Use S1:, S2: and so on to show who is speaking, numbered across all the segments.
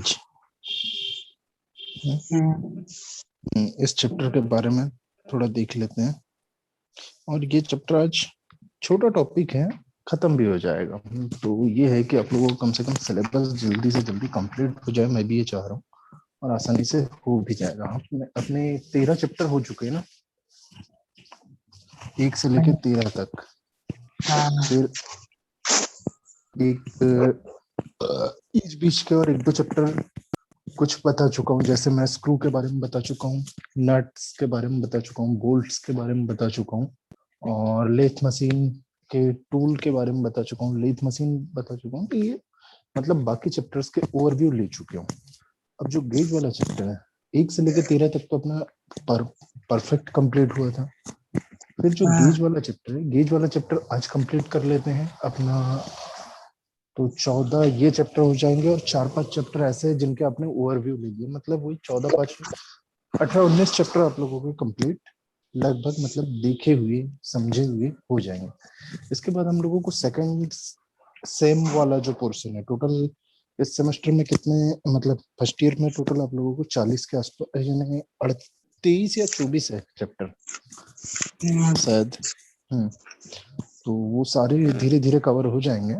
S1: Gauge. इस chapter के बारे में थोड़ा देख लेते हैं। और ये चैप्टर आज छोटा टॉपिक है, खत्म भी हो जाएगा। तो ये है कि आप लोगों को कम से कम सिलेबस जल्दी से जल्दी कंप्लीट हो जाए, मैं भी ये चाह रहा हूँ, और आसानी से हो भी जाएगा। अपने 13 चैप्टर हो चुके हैं ना, 1 से लेके 13 तक। फिर एक बीच बीच के और 1-2 चैप्टर कुछ बता चुका हूँ, जैसे मैं स्क्रू के बारे में बता चुका हूँ, नट्स के बारे में बता चुका हूँ, बोल्ट्स के बारे में बता चुका हूँ, और लेथ मशीन के टूल के बारे में बता चुका हूँ, लेथ मशीन बता चुका हूँ। तो ये मतलब बाकी चैप्टर्स के ओवरव्यू ले चुके हूँ। अब जो गेज वाला चैप्टर है 1 से लेकर 13 तक तो अपना परफेक्ट कंप्लीट हुआ था। फिर जो गेज वाला चैप्टर है, गेज वाला चैप्टर आज कंप्लीट कर लेते हैं अपना। तो 14 ये चैप्टर हो जाएंगे, और 4-5 चैप्टर ऐसे हैं जिनके आपने ओवरव्यू ले लिए, मतलब वही 14-5 18-19 चैप्टर आप लोगों के कंप्लीट लगभग, मतलब देखे हुए समझे हुए हो जाएंगे। इसके बाद हम लोगों को सेकंड सेम वाला जो पोर्शन है, टोटल इस सेमेस्टर में कितने, मतलब फर्स्ट ईयर में टोटल आप लोगों को 40 के आसपास, यानी 23 या 24 है चैप्टर शायद। तो वो सारे धीरे धीरे कवर हो जाएंगे।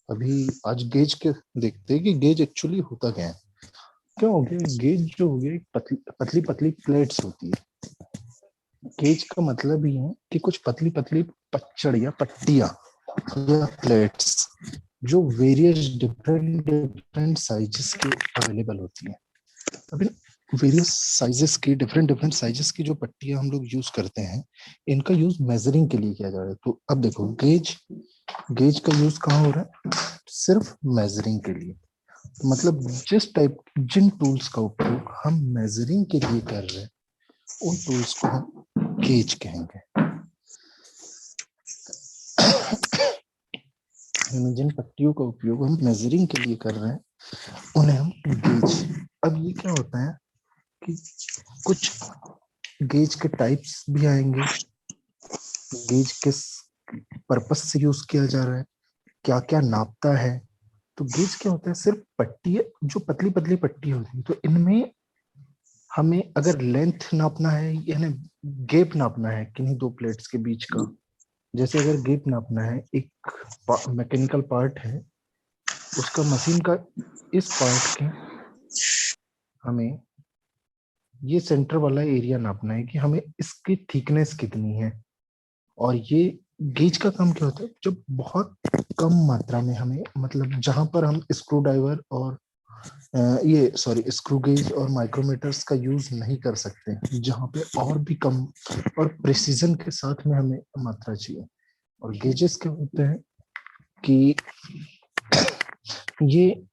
S1: अभी आज गेज के देखते हैं कि गेज एक्चुअली होता क्या है। क्या हो गया, गेज जो हो गया पतली पतली प्लेट्स होती है। गेज का मतलब ही है कि कुछ पतली पतली पच्चड़ या पट्टियां या प्लेट्स जो वेरियस डिफरेंट साइजेस की अवेलेबल होती है। अभी वेरियस साइजेस की डिफरेंट साइजेस की जो पट्टियां हम लोग यूज करते हैं, इनका यूज मेजरिंग के लिए किया जा रहा है। तो अब देखो, गेज का यूज कहाँ हो रहा है, सिर्फ मेजरिंग के लिए। मतलब जिन टूल्स का उपयोग हम मेजरिंग के लिए कर रहे हैं, उन टूल्स को हम गेज कहेंगे। जिन पट्टियों का उपयोग हम मेजरिंग के लिए कर रहे हैं, उन्हें हम गेज। अब ये क्या होता है कि कुछ गेज के टाइप्स भी आएंगे, गेज किस पर्पस से यूज किया जा रहा है, क्या क्या नापता है। तो गेज क्या होता है, सिर्फ पट्टी, जो पतली पतली पट्टी होती है, तो इनमें हमें अगर लेंथ नापना है, यानी गैप नापना है किन्हीं 2 प्लेट्स के बीच का, जैसे अगर गैप नापना है, एक मैकेनिकल पार्ट है उसका, मशीन का इस पार्ट के हमें ये सेंटर वाला एरिया नापना है कि हमें इसकी थिकनेस कितनी है। और ये गेज का काम क्या होता है, जब बहुत कम मात्रा में हमें, मतलब जहां पर हम स्क्रू ड्राइवर और ये सॉरी स्क्रू गेज और माइक्रोमीटर्स का यूज नहीं कर सकते, जहां पे और भी कम और प्रिसीजन के साथ में हमें मात्रा चाहिए। और गेजेस क्या होते हैं कि ये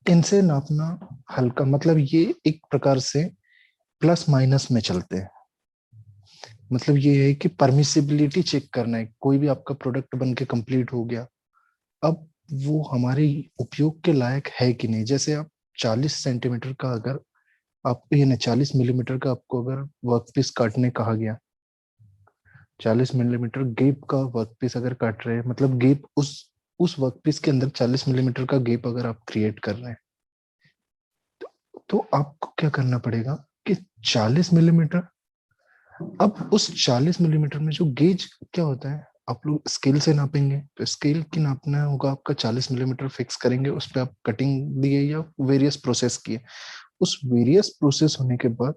S1: इनसे नापना हल्का, मतलब ये एक प्रकार से प्लस माइनस में चलते हैं। मतलब ये है कि परमिसिबिलिटी चेक करना है, कोई भी आपका प्रोडक्ट बन के कंप्लीट हो गया, अब वो हमारे उपयोग के लायक है कि नहीं। जैसे आप 40 सेंटीमीटर का अगर आपको, ये 40 मिलीमीटर का आपको अगर वर्कपीस काटने कहा गया, 40 मिलीमीटर गैप का वर्कपीस अगर काट रहे हैं, मतलब गैप उस वर्कपीस के अंदर 40 मिलीमीटर का गैप अगर आप क्रिएट कर रहे हैं, तो आपको क्या करना पड़ेगा कि 40 मिलीमीटर, अब उस 40 मिलीमीटर में जो गेज क्या होता है, आप लोग स्केल से नापेंगे, तो स्केल की नापना होगा आपका 40 मिलीमीटर फिक्स करेंगे, उस पर आप कटिंग दिए या वेरियस प्रोसेस किए। उस वेरियस प्रोसेस होने के बाद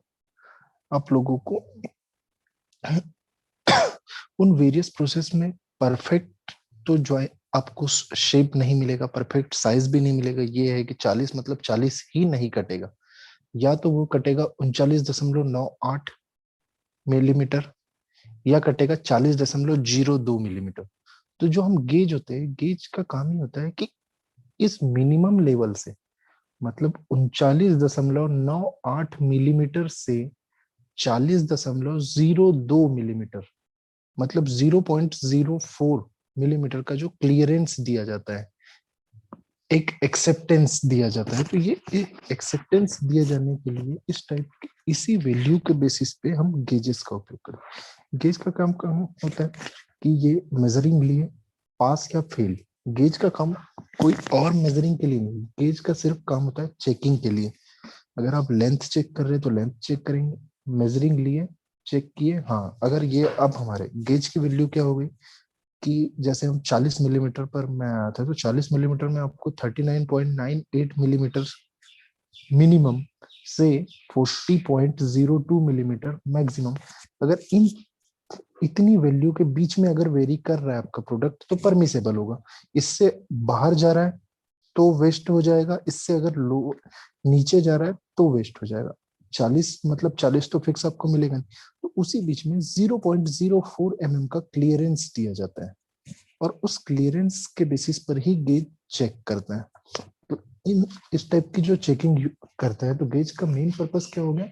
S1: आप लोगों को उन वेरियस प्रोसेस में परफेक्ट, तो जो है आपको शेप नहीं मिलेगा, परफेक्ट साइज भी नहीं मिलेगा। ये है कि 40 मतलब 40 ही नहीं कटेगा, या तो वो कटेगा 39.98 मिलीमीटर, या कटेगा 40.02 मिलीमीटर। तो जो हम गेज होते हैं, गेज का काम ही होता है कि इस मिनिमम लेवल से, मतलब 39.98 मिलीमीटर से 40.02 मिलीमीटर, मतलब 0.04 मिलीमीटर का जो क्लियरेंस दिया जाता है, एक एक्सेप्टेंस दिया जाता है। तो ये एक्सेप्टेंस दिया जाने के लिए इस टाइप के, इसी वैल्यू के बेसिस पे हम गेजेस का उपयोग करें। गेज का काम होता है कि ये मेजरिंग लिए पास या फेल, गेज का काम कोई और मेजरिंग के लिए नहीं, गेज का सिर्फ काम होता है चेकिंग के लिए। अगर आप लेंथ चेक कर रहे हैं तो लेंथ चेक करेंगे, मेजरिंग लिए, चेक किए, हाँ अगर ये अब हमारे गेज की वैल्यू क्या हो गई कि जैसे हम 40 मिलीमीटर पर मैं आया था, तो 40 मिलीमीटर में आपको 39.98 मिलीमीटर मिनिमम से 40.02 मिलीमीटर मैक्सिमम, अगर इन इतनी वैल्यू के बीच में अगर वेरी कर रहा है आपका प्रोडक्ट तो परमिसेबल होगा। इससे बाहर जा रहा है तो वेस्ट हो जाएगा, इससे अगर लो नीचे जा रहा है तो वेस्ट हो जाएगा। 40 मतलब 40 तो फिक्स आपको मिलेगा नहीं, तो उसी बीच में 0.04 mm का क्लियरेंस दिया जाता है और उस क्लियरेंस के बेसिस पर ही गेज चेक करता है। तो इन इस टाइप की जो चेकिंग करता है, तो गेज का मेन पर्पस क्या हो गया,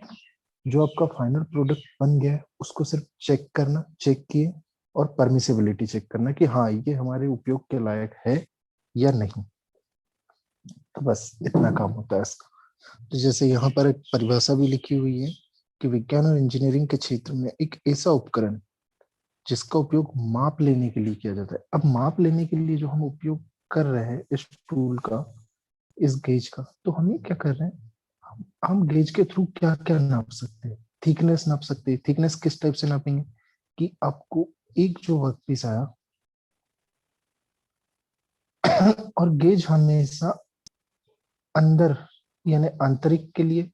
S1: जो आपका फाइनल प्रोडक्ट बन गया है उसको सिर्फ चेक करना, चेक किए और परमिसिबिलिटी चेक करना कि हाँ ये हमारे उपयोग के लायक है या नहीं। तो बस इतना काम होता है इसका। तो जैसे यहाँ पर एक परिभाषा भी लिखी हुई है कि विज्ञान और इंजीनियरिंग के क्षेत्र में एक ऐसा उपकरण जिसका उपयोग माप लेने के लिए किया जाता है। अब माप लेने के लिए जो हम उपयोग कर रहे हैं इस टूल का, इस गेज का, तो हम ये क्या कर रहे हैं, हम गेज के थ्रू क्या क्या नाप सकते हैं, थिकनेस नाप सकते हैं। थिकनेस किस टाइप से नापेंगे कि आपको एक जो वर्कपीस आया और गेज हमेशा अंदर यानी आंतरिक के लिए,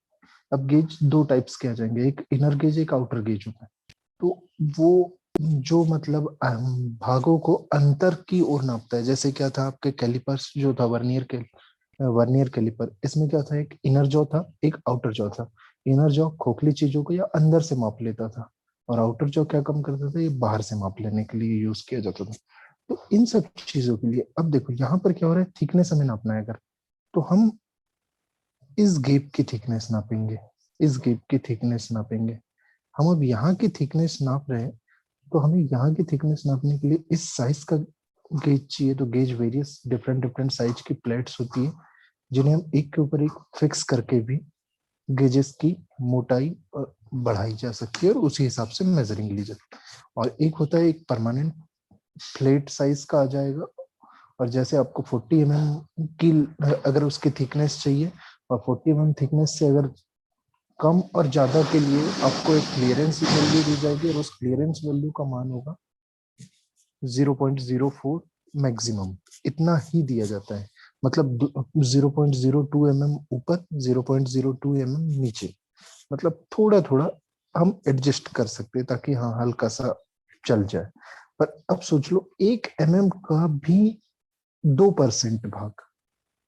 S1: अब गेज दो टाइप्स के आ जाएंगे, एक इनर गेज एक आउटर गेज होता है। तो वो जो मतलब भागों को अंतर की ओर नापता है। जैसे क्या था आपके कैलिपर्स जो था वर्नियर कैलिपर, इसमें क्या था, एक इनर जॉ था एक आउटर जॉ था। इनर जॉ खोखली चीजों को या अंदर से माप लेता था और आउटर जॉ क्या कम करता था, ये बाहर से माप लेने के लिए यूज किया जाता था। तो इन सब चीजों के लिए अब देखो यहाँ पर क्या हो रहा है, थिकनेस हमें नापना है अगर, तो हम इस गेप की थिकनेस नापेंगे, इस गेप की थिकनेस नापेंगे। हम अब यहाँ की थिकनेस नाप रहे हैं, तो हमें यहाँ की थिकनेस नापने के लिए इस साइज का गेज चाहिए। तो gauge various different different size की प्लेट्स होती है जिन्हें हम एक के ऊपर एक फिक्स करके भी गेजेस की मोटाई बढ़ाई जा सकती है और उसी हिसाब से मेजरिंग ली जाती है। और एक होता है एक परमानेंट प्लेट साइज का आ जाएगा, और जैसे आपको 40 की अगर उसकी थिकनेस चाहिए और 40 थिकनेस से अगर कम और ज्यादा के लिए आपको एक क्लियरेंस वैल्यू दी जाएगी और उस क्लियरेंस वैल्यू का मान होगा 0.04 मैक्सिमम, इतना ही दिया जाता है। मतलब 0.02 ऊपर, 0.02 नीचे, मतलब थोड़ा थोड़ा हम एडजस्ट कर सकते हैं ताकि हाँ हल्का सा चल जाए। पर अब सोच लो 1 का भी 2% भाग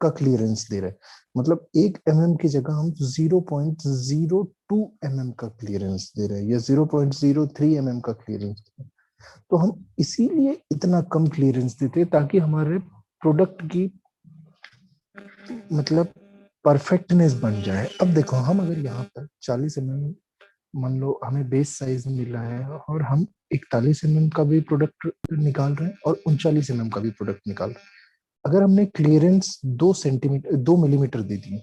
S1: का क्लियरेंस दे रहे हैं, मतलब 1 की जगह हम 0.02 का क्लियरेंस दे रहे हैं या 0.03 का क्लियरेंस दे रहे हैं। तो हम इसीलिए इतना कम क्लियरेंस देते हैं ताकि हमारे प्रोडक्ट की मतलब परफेक्टनेस बन जाए। अब देखो हम अगर यहाँ पर 40 मान लो हमें बेस साइज मिला है और हम 41 का भी प्रोडक्ट निकाल रहे हैं और 39 का भी प्रोडक्ट निकाल रहे हैं, अगर हमने क्लियरेंस 2 सेंटीमीटर 2 मिलीमीटर दे दी,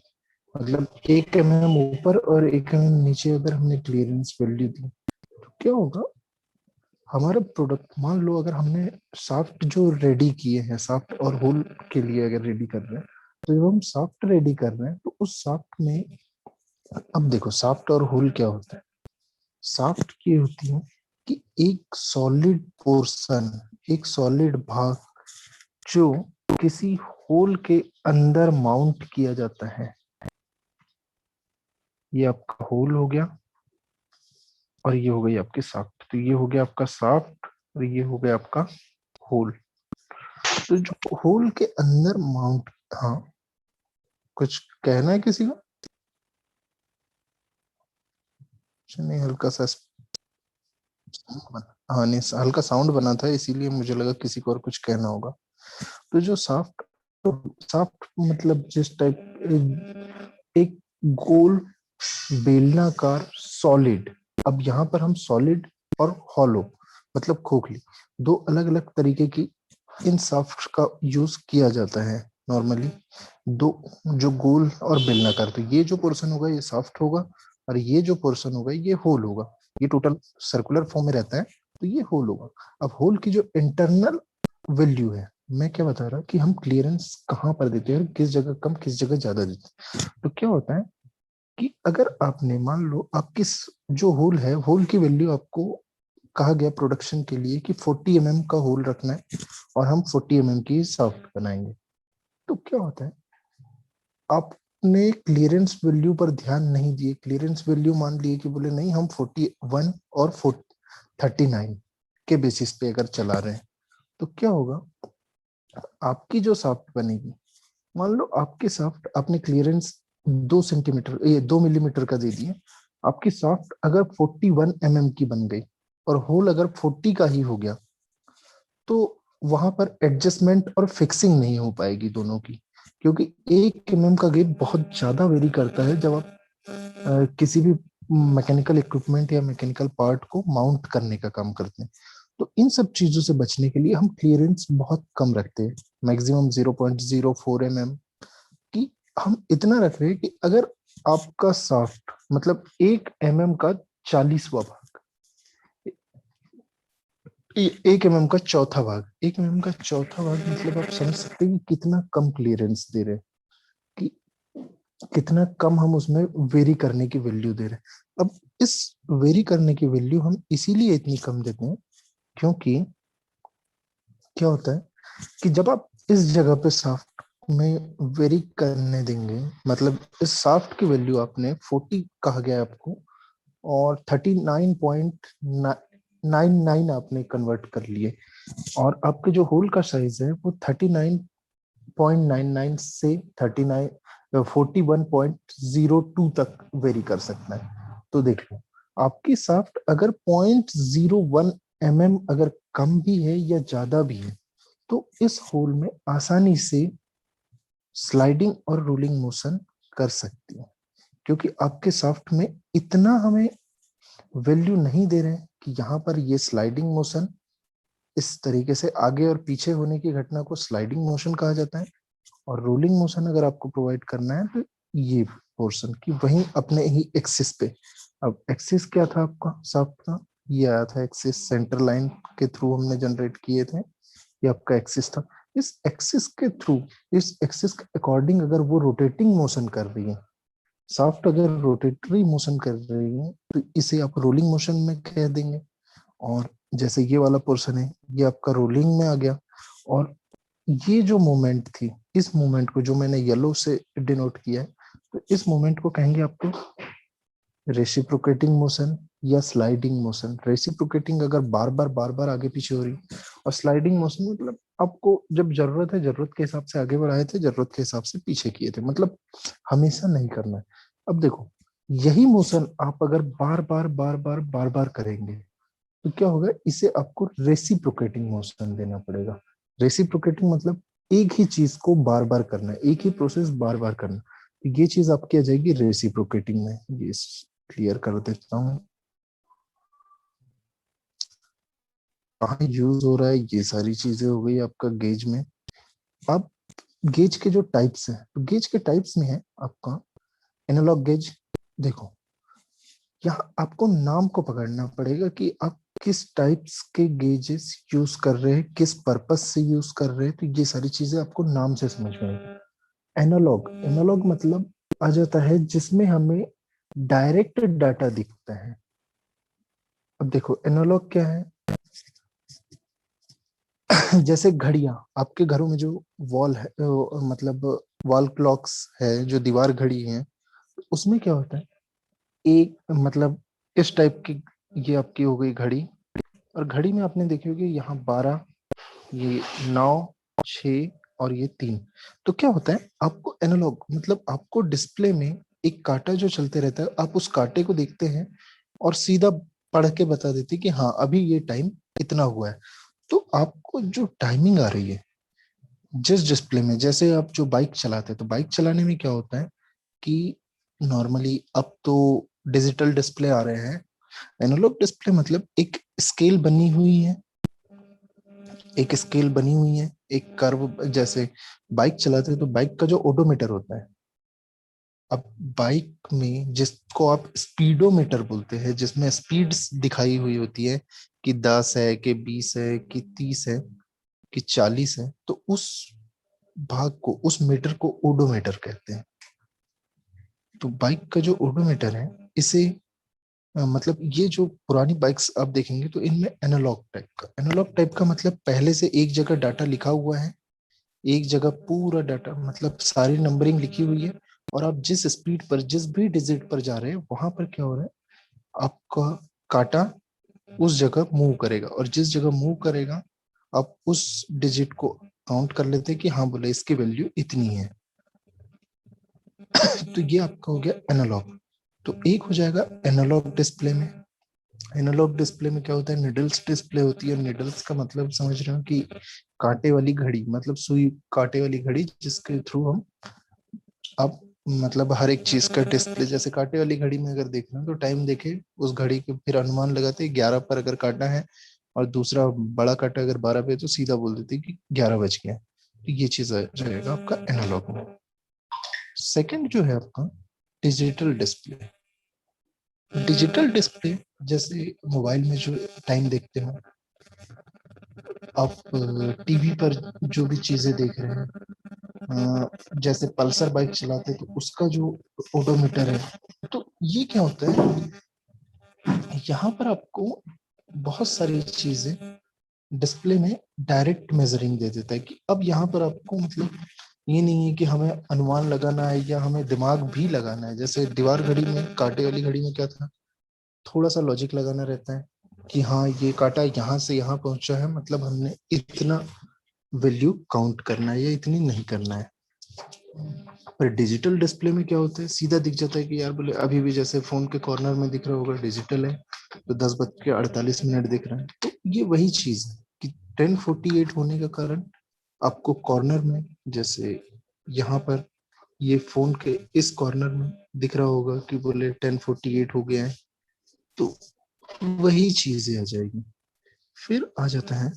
S1: मतलब 1 ऊपर और 1 नीचे अगर हमने क्लियरेंस वैल्यू दी, तो क्या होगा, हमारा प्रोडक्ट मान लो अगर हमने साफ्ट जो रेडी किए हैं, साफ्ट और होल के लिए अगर रेडी कर रहे हैं, तो जब हम साफ्ट रेडी कर रहे हैं तो उस साफ्ट में, अब देखो साफ्ट और होल क्या होता है, साफ्ट की होती है कि एक सॉलिड पोर्शन, एक सॉलिड भाग जो किसी होल के अंदर माउंट किया जाता है। ये आपका होल हो गया और ये हो गई आपकी साफ्ट, तो ये हो गया आपका साफ्ट और ये हो गया आपका होल। तो जो होल के अंदर माउंट, हाँ कुछ कहना है किसी का? नहीं, हल्का सा हाँ नहीं, हल्का साउंड बना था इसीलिए मुझे लगा किसी को और कुछ कहना होगा। तो जो साफ्ट, तो साफ्ट मतलब जिस टाइप एक गोल बेलनाकार सॉलिड, अब यहाँ पर हम सॉलिड और हॉलो मतलब खोखली, दो अलग अलग तरीके की इन साफ्ट का यूज किया जाता है नॉर्मली। दो जो गोल और बेलनाकार, तो ये जो पोर्शन होगा ये साफ्ट होगा और ये जो पोर्शन होगा ये होल होगा। ये टोटल सर्कुलर फॉर्म में रहता है तो ये होल होगा। अब होल की जो इंटरनल वैल्यू है मैं क्या बता रहा कि हम क्लियरेंस कहाँ पर देते हैं और किस जगह कम किस जगह ज्यादा देते हैं। तो क्या होता है कि अगर आपने मान लो आप किस जो होल है, होल की वैल्यू आपको कहा गया प्रोडक्शन के लिए कि 40 का होल रखना है और हम 40 की सॉफ्ट बनाएंगे। तो क्या होता है, आपने क्लियरेंस वैल्यू पर ध्यान नहीं दिए, क्लियरेंस वैल्यू मान लिए कि बोले नहीं हम 41 और 39 के बेसिस पे अगर चला रहे हैं, तो क्या होगा, आपकी जो सॉफ्ट बनेगी, मान लो आपके सॉफ्ट आपने क्लियरेंस 2 सेंटीमीटर ये 2 मिलीमीटर का दे दिए, आपकी सॉफ्ट अगर 41 की बन गई और होल अगर 40 का ही हो गया, तो वहां पर एडजस्टमेंट और फिक्सिंग नहीं हो पाएगी दोनों की, क्योंकि 1 का गेप बहुत ज्यादा वेरी करता है जब आप किसी भी मैकेनिकल इक्विपमेंट या मैकेनिकल पार्ट को माउंट करने का काम करते हैं। तो इन सब चीजों से बचने के लिए हम क्लियरेंस बहुत कम रखते हैं, मैक्सिमम 0.04 कि हम इतना रख रहे हैं कि अगर आपका शाफ्ट मतलब 1 का 40वां भाग, 1 का चौथा भाग, 1 का चौथा भाग मतलब आप समझ सकते हैं कि कितना कम क्लियरेंस दे रहे हैं, कि कितना कम हम उसमें वेरी करने की वैल्यू दे रहे हैं। अब इस वेरी करने की वैल्यू हम इसीलिए इतनी कम देते हैं क्योंकि क्या होता है कि जब आप इस जगह पे शाफ्ट में वेरी करने देंगे, मतलब इस शाफ्ट की वैल्यू आपने 40 कहा गया है आपको और 39.99 आपने कन्वर्ट कर लिए, और आपके जो होल का साइज है वो 39.99 से 41.02 तक वेरी कर सकता है। तो देख लो, आपकी शाफ्ट अगर 0.01 अगर कम भी है या ज्यादा भी है, तो इस होल में आसानी से स्लाइडिंग और रोलिंग मोशन कर सकती है, क्योंकि आपके सॉफ्ट में इतना हमें वैल्यू नहीं दे रहे हैं कि यहाँ पर ये स्लाइडिंग मोशन, इस तरीके से आगे और पीछे होने की घटना को स्लाइडिंग मोशन कहा जाता है, और रोलिंग मोशन अगर आपको प्रोवाइड करना है तो ये पोर्शन की वहीं अपने ही एक्सिस पे। अब एक्सिस क्या था आपका सॉफ्ट का, ये आया था एक्सिस, सेंटर लाइन के थ्रू हमने जनरेट किए थे, ये आपका एक्सिस था। इस एक्सिस के थ्रू, इस एक्सिस के अकॉर्डिंग अगर वो रोटेटिंग मोशन कर रही है, सॉफ्ट अगर रोटेटरी मोशन कर रही है, तो इसे आप रोलिंग मोशन में कह देंगे। और जैसे ये वाला पोर्शन है, ये आपका रोलिंग में आ गया, और ये जो मोमेंट थी, इस मोमेंट को जो मैंने येलो से डिनोट किया है, तो इस मोमेंट को कहेंगे आपको रेसिप्रोकेटिंग मोशन या स्लाइडिंग मोशन। रेसिप्रोकेटिंग अगर बार बार आगे पीछे हो रही, और स्लाइडिंग मोशन मतलब आपको जब जरूरत है जरूरत के हिसाब से आगे बढ़ाए थे, जरूरत के हिसाब से पीछे किए थे, मतलब हमेशा नहीं करना है। अब देखो, यही मोशन आप अगर बार बार करेंगे, तो क्या होगा, इसे आपको रेसिप्रोकेटिंग मोशन देना पड़ेगा। रेसिप्रोकेटिंग मतलब एक ही चीज को बार बार करना है, एक ही प्रोसेस बार बार करना, तो ये चीज आपकी आ जाएगी रेसिप्रोकेटिंग में। ये क्लियर कर देता हूँ कहाँ यूज हो रहा है, ये सारी चीजें हो गई आपका गेज में। अब गेज के जो टाइप्स है, तो गेज के टाइप्स में है आपका एनालॉग गेज। देखो, यहाँ आपको नाम को पकड़ना पड़ेगा कि आप किस टाइप्स के गेजेस यूज कर रहे हैं, किस पर्पस से यूज कर रहे हैं, तो ये सारी चीजें आपको नाम से समझ में आएगी। एनालॉग, एनालॉग मतलब आ जाता है जिसमें हमें डायरेक्ट डाटा दिखता है। अब देखो एनालॉग क्या है, जैसे घड़ियां, आपके घरों में जो वॉल है मतलब वॉल क्लॉक्स है, जो दीवार घड़ी है, उसमें क्या होता है, एक मतलब इस टाइप की, ये आपकी हो गई घड़ी, और घड़ी में आपने देखी होगी यहाँ 12, ये 9, 6 और ये 3। तो क्या होता है, आपको एनालॉग मतलब आपको डिस्प्ले में एक कांटा जो चलते रहता है, आप उस कांटे को देखते हैं और सीधा पढ़ के बता देती है कि हाँ अभी ये टाइम इतना हुआ है। तो आपको जो टाइमिंग आ रही है जिस डिस्प्ले में, जैसे आप जो बाइक चलाते हैं, तो बाइक चलाने में क्या होता है कि नॉर्मली अब तो डिजिटल डिस्प्ले आ रहे हैं, एनालॉग डिस्प्ले मतलब एक स्केल बनी हुई है, एक स्केल बनी हुई है, एक कर्व, जैसे बाइक चलाते हैं तो बाइक का जो ओडोमीटर होता है, अब बाइक में जिसको आप स्पीडोमीटर बोलते हैं, जिसमें स्पीड्स दिखाई हुई होती है कि 10 है कि 20 है कि 30 है, कि 40 है तो उस भाग को, उस मीटर को ओडोमीटर कहते हैं। तो बाइक का जो ओडोमीटर है इसे मतलब ये जो पुरानी बाइक्स आप देखेंगे तो इनमें एनालॉग टाइप का मतलब पहले से एक जगह डाटा लिखा हुआ है, एक जगह पूरा डाटा मतलब सारी नंबरिंग लिखी हुई है, और आप जिस स्पीड पर जिस भी डिजिट पर जा रहे हैं वहां पर क्या हो रहा है, आपका काटा उस जगह मूव करेगा, और जिस जगह मूव करेगा आप उस डिजिट को काउंट कर लेते हैं कि हाँ बोले इसकी वैल्यू इतनी है। तो ये आपका हो गया एनालॉग। तो एक हो जाएगा एनालॉग डिस्प्ले में। एनालॉग डिस्प्ले में क्या होता है, निडल्स डिस्प्ले होती है। निडल्स का मतलब समझ रहे हो कि कांटे वाली घड़ी, मतलब सुई कांटे वाली घड़ी जिसके थ्रू हम अब मतलब हर एक चीज का डिस्प्ले, जैसे कांटे वाली घड़ी में अगर देखना तो टाइम देखे उस घड़ी के, फिर अनुमान लगाते 11 पर अगर काटा है और दूसरा बड़ा काटा अगर 12 पे तो सीधा बोल देते कि 11 बज गया। तो ये चीज रहेगा आपका एनालॉग में। सेकंड जो है आपका डिजिटल डिस्प्ले। डिजिटल डिस्प्ले जैसे मोबाइल में जो टाइम देखते हो आप, टीवी पर जो भी चीजें देख रहे हैं, जैसे पल्सर बाइक चलाते हैं तो उसका जो ओडोमीटर है, तो ये क्या होता है, यहाँ पर आपको बहुत सारी चीजें डिस्प्ले में डायरेक्ट मेजरिंग दे देता है कि अब यहाँ पर आपको मतलब ये नहीं है कि हमें अनुमान लगाना है या हमें दिमाग भी लगाना है। जैसे दीवार घड़ी में, कांटे वाली घड़ी में क्या था, थोड़ा सा लॉजिक लगाना रहता है कि हाँ ये कांटा यहाँ से यहाँ पहुंचा है, मतलब हमने इतना वैल्यू काउंट करना है या इतनी नहीं करना है। पर डिजिटल डिस्प्ले में क्या होता है, सीधा दिख जाता है कि यार बोले अभी भी जैसे फोन के कॉर्नर में दिख रहा होगा डिजिटल है तो 10:48 दिख रहा है। तो ये वही चीज है कि 10:48 होने का कारण आपको कॉर्नर में, जैसे यहाँ पर ये फोन के इस कॉर्नर में दिख रहा होगा कि बोले 10:48 हो गया है। तो वही चीजें आ जाएगी। फिर आ जाता है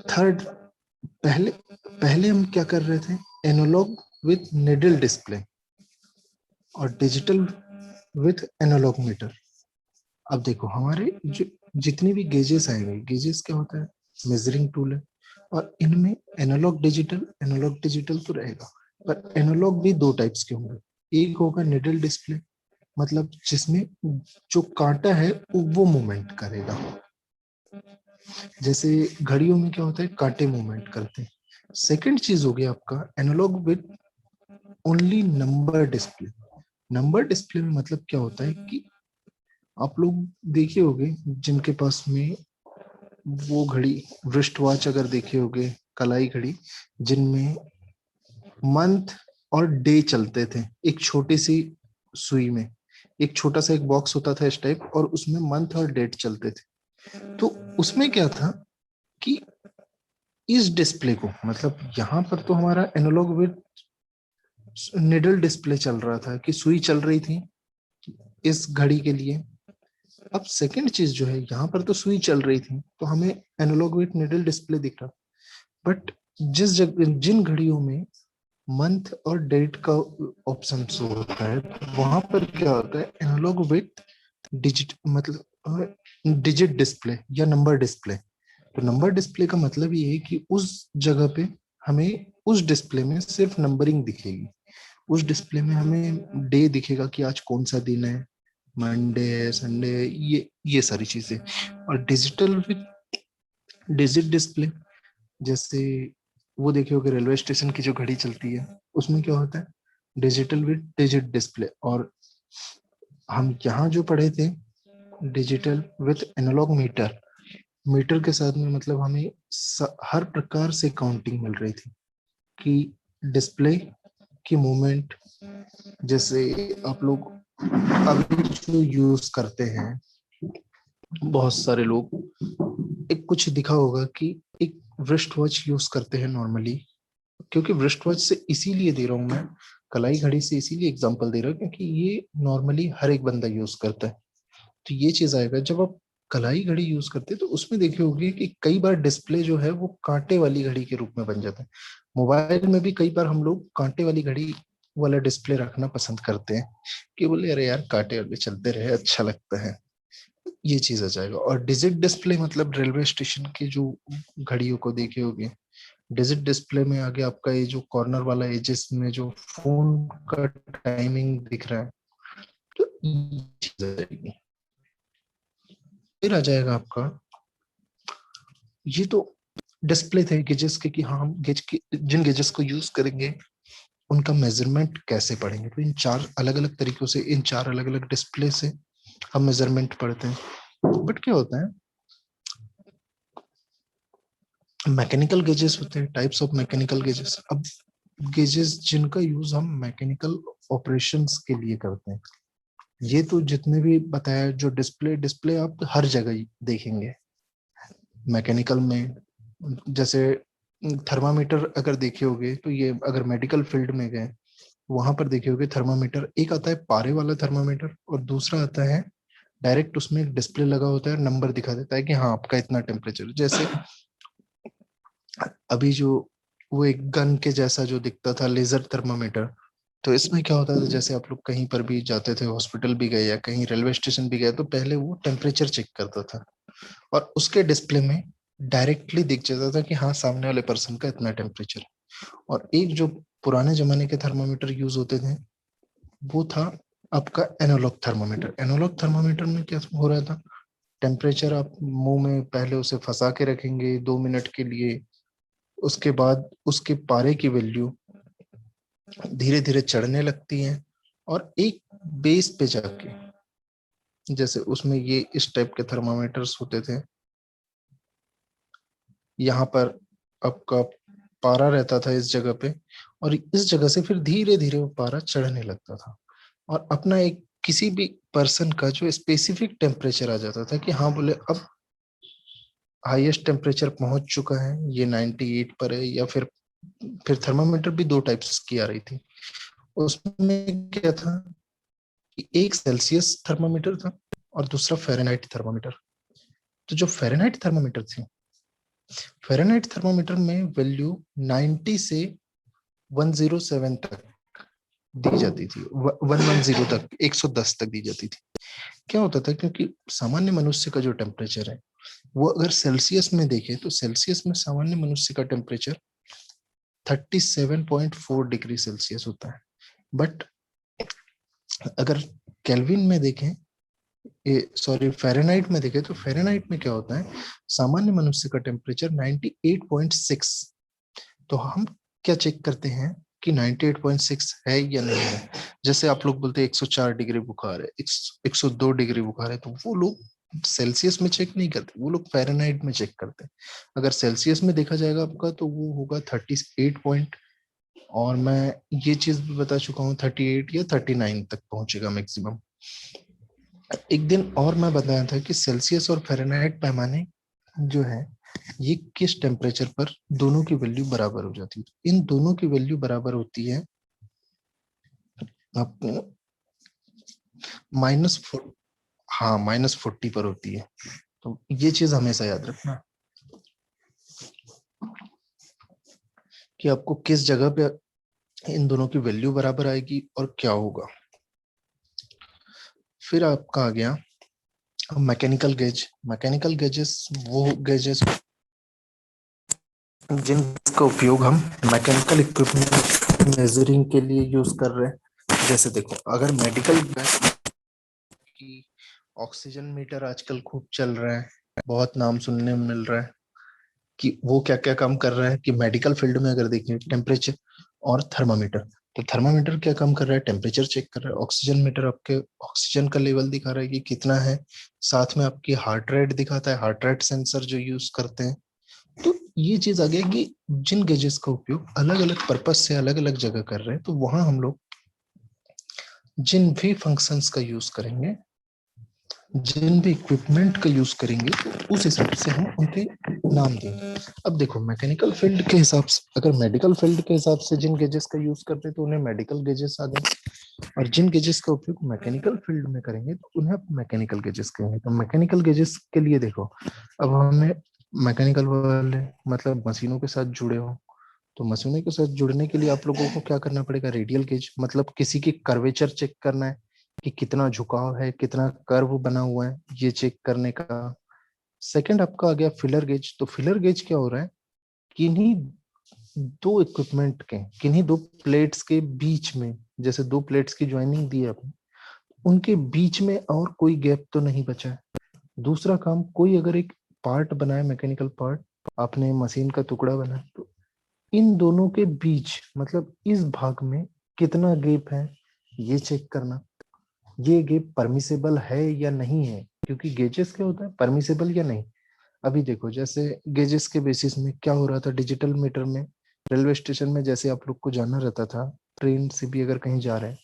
S1: थर्ड। पहले पहले हम क्या कर रहे थे, एनालॉग विथ निडल डिस्प्ले और डिजिटल विथ एनालॉग मीटर। अब देखो हमारे जो जितने भी गेजेस आएंगे, गेजेस क्या होता है, मेजरिंग टूल है, और इनमें एनालॉग डिजिटल तो रहेगा, पर एनालॉग भी दो टाइप्स के होंगे। एक होगा निडल डिस्प्ले, मतलब जिसमें जो कांटा है वो मूवमेंट करेगा। जैसे घड़ियों में क्या होता है, कांटे मूवमेंट करते हैं। सेकंड चीज हो गया आपका analog with only number display. Number display में मतलब क्या होता है कि आप लोग देखे होंगे जिनके पास में वो घड़ी, रिस्ट वॉच अगर देखे होंगे, कलाई घड़ी, जिनमें मंथ और डे चलते थे एक छोटी सी सुई में, एक छोटा सा एक बॉक्स होता था इस टाइप, और उसमें मंथ और डेट चलते थे। तो उसमें क्या था कि इस डिस्प्ले को, मतलब यहाँ पर तो हमारा एनालॉग विद निडल डिस्प्ले चल रहा था कि सुई चल रही थी इस घड़ी के लिए। अब सेकंड चीज जो है, यहाँ पर तो सुई चल रही थी तो हमें एनालॉग विद निडल डिस्प्ले दिख रहा, बट जिन घड़ियों में मंथ और डेट का ऑप्शन होता है वहां पर क्या होता है, एनालॉग विद डिजिट, मतलब डिजिट डिस्प्ले या नंबर डिस्प्ले। तो नंबर डिस्प्ले का मतलब ये है कि उस जगह पे हमें उस डिस्प्ले में सिर्फ नंबरिंग दिखेगी। उस डिस्प्ले में हमें डे दिखेगा कि आज कौन सा दिन है, मंडे है, संडे है, ये सारी चीजें। और डिजिटल विद डिजिट डिस्प्ले, जैसे वो देखे होगे रेलवे स्टेशन की जो घड़ी चलती है, उसमें क्या होता है, डिजिटल विद डिजिट डिस्प्ले। और हम यहाँ जो पढ़े थे digital with analog meter, meter के साथ में मतलब हमें हर प्रकार से काउंटिंग मिल रही थी कि डिस्प्ले की मूवमेंट, जैसे आप लोग अभी जो यूज करते हैं बहुत सारे लोग, एक कुछ दिखा होगा कि एक wrist वॉच यूज करते हैं नॉर्मली, क्योंकि wrist वॉच से इसीलिए दे रहा हूँ मैं, कलाई घड़ी से इसीलिए एग्जांपल दे रहा हूँ क्योंकि ये नॉर्मली हर एक बंदा यूज करता है। तो ये चीज आएगा जब आप कलाई घड़ी यूज करते हैं, तो उसमें देखे होंगे कि कई बार डिस्प्ले जो है वो कांटे वाली घड़ी के रूप में बन जाता है। मोबाइल में भी कई बार हम लोग कांटे वाली घड़ी वाला डिस्प्ले रखना पसंद करते हैं कि बोले अरे यार कांटे वाले चलते रहे, अच्छा लगता है। ये चीज आ जाएगा। और डिजिट डिस्प्ले मतलब रेलवे स्टेशन की जो घड़ियों को देखे होगे, डिजिट डिस्प्ले में आगे आपका ये जो कॉर्नर वाला एजेस में जो फोन का टाइमिंग दिख रहा है, तो ये चीज आ जाएगी। फिर आ जाएगा आपका, ये तो डिस्प्ले थे गेजेस के कि हाँ हम गेज के जिन गेजेस को यूज करेंगे उनका मेजरमेंट कैसे पढ़ेंगे। तो इन चार अलग अलग तरीकों से, इन चार अलग अलग डिस्प्ले से हम मेजरमेंट पढ़ते हैं। बट क्या होता है, मैकेनिकल गेजेस होते हैं, टाइप्स ऑफ मैकेनिकल गेजेस। अब गेजेस जिनका यूज हम मैकेनिकल ऑपरेशंस के लिए करते हैं, ये तो जितने भी बताया, जो डिस्प्ले डिस्प्ले आप हर जगह देखेंगे मैकेनिकल में। जैसे थर्मामीटर अगर देखे होगे, तो ये अगर मेडिकल फील्ड में गए वहां पर देखे होगे थर्मामीटर, एक आता है पारे वाला थर्मामीटर और दूसरा आता है डायरेक्ट उसमें एक डिस्प्ले लगा होता है, नंबर दिखा देता है कि हाँ आपका इतना टेम्परेचर। जैसे अभी जो वो एक गन के जैसा जो दिखता था लेजर थर्मामीटर, तो इसमें क्या होता था, जैसे आप लोग कहीं पर भी जाते थे, हॉस्पिटल भी गए या कहीं रेलवे स्टेशन भी गए, तो पहले वो टेम्परेचर चेक करता था और उसके डिस्प्ले में डायरेक्टली दिख जाता था कि हाँ सामने वाले पर्सन का इतना टेम्परेचर। और एक जो पुराने जमाने के थर्मामीटर यूज होते थे, वो था आपका एनालॉग थर्मामीटर। एनालॉग थर्मामीटर में क्या हो रहा था, टेम्परेचर आप मुंह में पहले उसे फंसा के रखेंगे 2 मिनट के लिए, उसके बाद उसके पारे की वैल्यू धीरे धीरे चढ़ने लगती है और एक बेस पे जाके, जैसे उसमें ये इस टाइप के थर्मामीटर्स होते थे, यहाँ पर आपका पारा रहता था इस जगह पे, और इस जगह से फिर धीरे धीरे वो पारा चढ़ने लगता था और अपना एक किसी भी पर्सन का जो स्पेसिफिक टेम्परेचर आ जाता था कि हाँ बोले अब हाईएस्ट टेम्परेचर पहुंच चुका है, ये 98 पर है। या फिर थर्मामीटर भी दो टाइप्स की आ रही थी। उसमें क्या था कि एक सेल्सियस थर्मामीटर था और दूसरा फ़ारेनहाइट थर्मामीटर। तो जो फ़ारेनहाइट थर्मामीटर थी, फ़ारेनहाइट थर्मामीटर में वैल्यू 90 से 107 तक दी जाती थी, 110 तक, 110 तक दी जाती थी। क्या होता था, क्योंकि सामान्य मनुष्य का जो टेम्परेचर है वो अगर सेल्सियस में देखें तो सेल्सियस में सामान्य मनुष्य का टेम्परेचर 37.4 डिग्री सेल्सियस होता है। बट अगर केल्विन में देखें, सॉरी फ़ारेनहाइट में देखें, तो फ़ारेनहाइट में क्या होता है, सामान्य मनुष्य का टेम्परेचर 98.6। तो हम क्या चेक करते हैं कि 98.6 है या नहीं है। जैसे आप लोग बोलते हैं 104 डिग्री बुखार है, 102 डिग्री बुखार है, तो वो लोग सेल्सियस में चेक नहीं करते, वो लोग फ़ारेनहाइट में चेक करते हैं। अगर सेल्सियस में देखा जाएगा आपका, तो वो होगा 38 पॉइंट, और मैं ये चीज भी बता चुका हूँ 38 या 39 तक पहुंचेगा मैक्सिमम। एक दिन और मैं बताया था कि सेल्सियस और फ़ारेनहाइट पैमाने जो है ये किस टेम्परेचर पर दोनों की वैल्यू बराबर हो जाती है। इन दोनों की वैल्यू बराबर होती है आपको माइनस, हाँ -40 पर होती है। तो ये चीज हमेशा याद रखना कि आपको किस जगह पे इन दोनों की वैल्यू बराबर आएगी और क्या होगा। फिर आपका आ गया मैकेनिकल गेज। मैकेनिकल गेजेस वो गेजेस जिनका उपयोग हम मैकेनिकल इक्विपमेंट मेजरिंग के लिए यूज कर रहे हैं। जैसे देखो, अगर मेडिकल की ऑक्सीजन मीटर आजकल खूब चल रहा है, बहुत नाम सुनने में मिल रहा है कि वो क्या क्या काम कर रहा है। कि मेडिकल फील्ड में अगर देखें, टेम्परेचर और थर्मामीटर, तो थर्मामीटर क्या काम कर रहा है, टेम्परेचर चेक कर रहा है। ऑक्सीजन मीटर आपके ऑक्सीजन का लेवल दिखा रहा है कि कितना है, साथ में आपकी हार्ट रेट दिखाता है, हार्ट रेट सेंसर जो यूज करते हैं। तो ये चीज आ गया कि जिन गेजेस का उपयोग अलग अलग पर्पज से अलग अलग जगह कर रहे हैं, तो वहां हम लोग जिन भी फंक्शंस का यूज करेंगे, जिन भी इक्विपमेंट का यूज करेंगे, तो उस हिसाब से हम उनके नाम देंगे। अब देखो, मैकेनिकल फील्ड के हिसाब से, अगर मेडिकल फील्ड के हिसाब से जिन गेजेस का यूज करते हैं तो उन्हें मेडिकल गेजेस आ गए, और जिन गेजेस का उपयोग मैकेनिकल फील्ड में करेंगे तो उन्हें मैकेनिकल गेजेस कहेंगे। तो मैकेनिकल गेजेस के लिए देखो, अब हमें मैकेनिकल वाले मतलब मशीनों के साथ जुड़े हो, तो मशीनों के साथ जुड़ने के लिए आप लोगों को क्या करना पड़ेगा, रेडियल गेज मतलब किसी की कर्वेचर चेक करना है कि कितना झुकाव है, कितना कर्व बना हुआ है, ये चेक करने का। सेकंड आपका आ गया फिलर गेज। तो फिलर गेज क्या हो रहा है, किन्हीं दो इक्विपमेंट के, किन्हीं दो प्लेट्स के बीच में, जैसे दो प्लेट्स की ज्वाइनिंग दी है आपने, उनके बीच में और कोई गैप तो नहीं बचा है। दूसरा काम, कोई अगर एक पार्ट बनाए, मैकेनिकल पार्ट, आपने मशीन का टुकड़ा बनाया, तो इन दोनों के बीच मतलब इस भाग में कितना गैप है, ये चेक करना। ये गेज परमिसेबल है या नहीं है, क्योंकि गेजेस क्या होता है, परमिसेबल या नहीं। अभी देखो, जैसे गेजेस के बेसिस में क्या हो रहा था डिजिटल मीटर में, रेलवे स्टेशन में जैसे आप लोग को जाना रहता था, ट्रेन से भी अगर कहीं जा रहे हैं,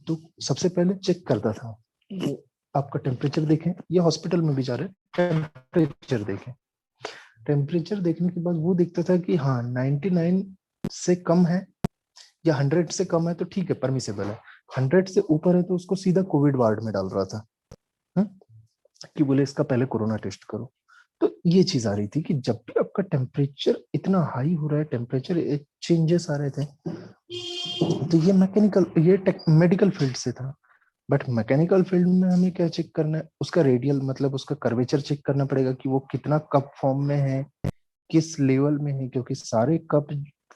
S1: तो सबसे पहले चेक करता था वो आपका टेम्परेचर देखें, या हॉस्पिटल में भी जा रहे टेम्परेचर देखें। टेम्परेचर देखने के बाद वो देखता था कि हाँ 99 से कम है या 100 से कम है तो ठीक है, परमिसेबल है। 100 से ऊपर है तो उसको सीधा कोविड वार्ड में डाल रहा था। हुँ? कि बोले इसका पहले कोरोना टेस्ट करो। तो ये चीज आ रही थी कि जब भी आपका टेम्परेचर इतना हाई हो रहा है, टेम्परेचर चेंजेस आ रहे थे, तो ये मैकेनिकल, ये मेडिकल फील्ड से था। बट मैकेनिकल फील्ड में हमें क्या चेक करना है, उसका रेडियल मतलब उसका कर्वेचर चेक करना पड़ेगा कि वो कितना कप फॉर्म में है, किस लेवल में है, क्योंकि सारे कप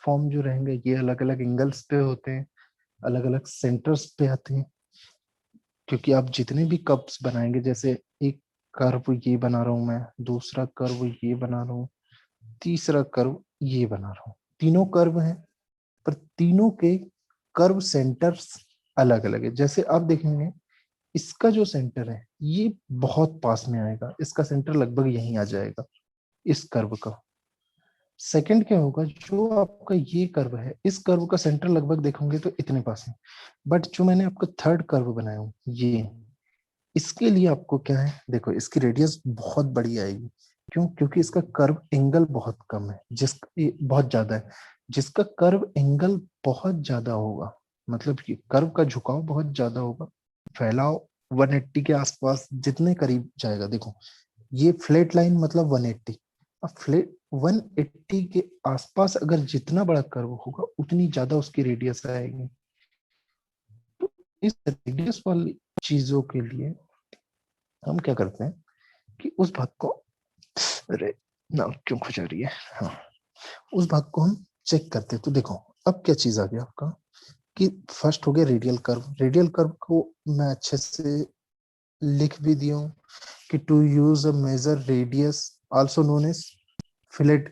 S1: फॉर्म जो रहेंगे ये अलग अलग एंगल्स पे होते हैं, अलग अलग सेंटर्स पे आते हैं। क्योंकि आप जितने भी कप्स बनाएंगे, जैसे एक कर्व ये बना रहा हूं मैं, दूसरा कर्व ये बना रहा हूँ, तीसरा कर्व ये बना रहा हूँ, तीनों कर्व हैं, पर तीनों के कर्व सेंटर्स अलग अलग है। जैसे आप देखेंगे इसका जो सेंटर है ये बहुत पास में आएगा, इसका सेंटर लगभग यहीं आ जाएगा इस कर्व का। सेकंड क्या होगा, जो आपका ये कर्व है, इस कर्व का सेंटर लगभग देखोगे तो इतने पास है। बट जो मैंने आपका थर्ड कर्व बनाया हूँ ये, इसके लिए आपको क्या है, देखो इसकी रेडियस बहुत बड़ी आएगी। क्यों? क्योंकि इसका कर्व एंगल बहुत कम है, बहुत ज्यादा है। जिसका कर्व एंगल बहुत ज्यादा होगा, मतलब कि कर्व का झुकाव बहुत ज्यादा होगा, फैलाव 180 के आसपास जितने करीब जाएगा। देखो ये फ्लैट लाइन मतलब 180, अब फ्लैट 180 के आसपास अगर जितना बड़ा कर्व होगा उतनी ज्यादा उसकी रेडियस आएगी। तो इस रेडियस वाली चीजों के लिए हम क्या करते हैं कि उस भाग को, अरे नाम क्यों खुजा रही है, हाँ, उस भाग को हम चेक करते हैं। तो देखो अब क्या चीज आ गया आपका, कि फर्स्ट हो गया रेडियल कर्व। रेडियल कर्व को मैं अच्छे से लिख भी दिया हूँ कि to use a major radius also known as fillet,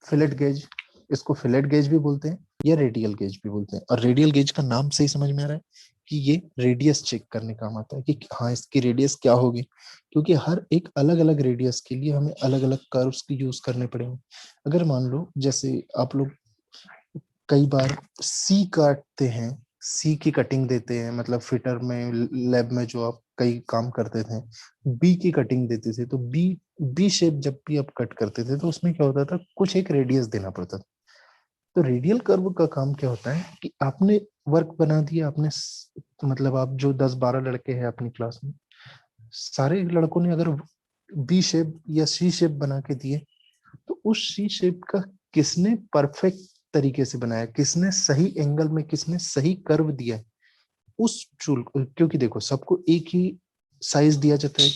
S1: fillet gauge, इसको फिलेट गेज भी बोलते हैं या रेडियल गेज भी बोलते हैं। और रेडियल गेज का नाम से ही समझ में आ रहा है कि ये रेडियस चेक करने काम आता है, कि हाँ इसकी रेडियस क्या होगी, क्योंकि हर एक अलग अलग रेडियस के लिए हमें अलग अलग कर्व्स की यूज करने पड़ेंगे। अगर मान लो जैसे आप लोग कई बार सी काटते हैं, सी की कटिंग देते हैं, मतलब फिटर में, लैब में जो आप कई काम करते थे, बी की कटिंग देते थे, तो बी बी शेप जब भी आप कट करते थे तो उसमें क्या होता था, कुछ एक रेडियस देना पड़ता था। तो रेडियल कर्व का काम क्या होता है कि आपने वर्क बना दिया, आपने मतलब आप जो 10-12 लड़के हैं अपनी क्लास में, सारे लड़कों ने अगर बी शेप या सी शेप बना के दिए, तो उस सी शेप का किसने परफेक्ट तरीके से बनाया, किसने सही एंगल में, किसने सही कर्व दिया है, उस टूल, क्योंकि देखो सबको एक ही साइज दिया जाता है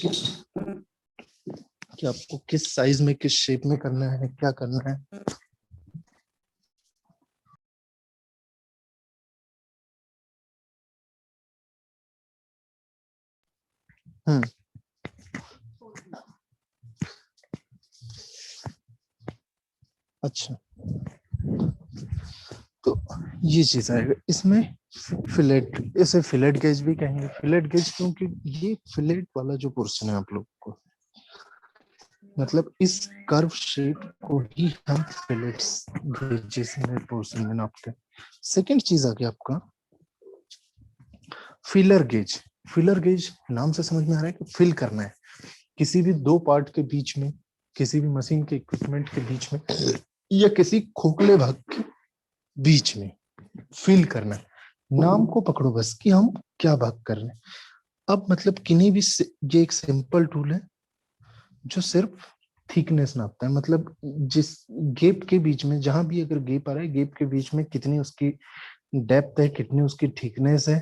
S1: कि आपको किस साइज में किस शेप में करना है, क्या करना है। हम्म। अच्छा, तो ये चीज आएगा इसमें। फिलेट, इसे फिलेट गेज भी कहेंगे। फिलेट गेज क्योंकि ये फिलेट वाला जो पोर्शन है आप लोग को, मतलब इस कर्व शेप को ही हम फिलेट्स गेजेस में पोर्शन में नापते हैं। सेकंड चीज आ गया आपका फिलर गेज। फिलर गेज नाम से समझ में आ रहा है कि फिल करना है किसी भी दो पार्ट के बीच में, किसी भी मशीन के इक्विपमेंट के बीच में, या किसी खोखले भाग के बीच में फिल करना है। नाम को पकड़ो बस कि हम क्या भाग कर रहे हैं। अब मतलब किन्हीं भी ये एक सिंपल टूल है जो सिर्फ थिकनेस नापता है, मतलब जिस गेप के बीच में, जहां भी अगर गेप आ रहा है, गेप के बीच में कितनी उसकी डेप्थ है, कितनी उसकी थिकनेस है,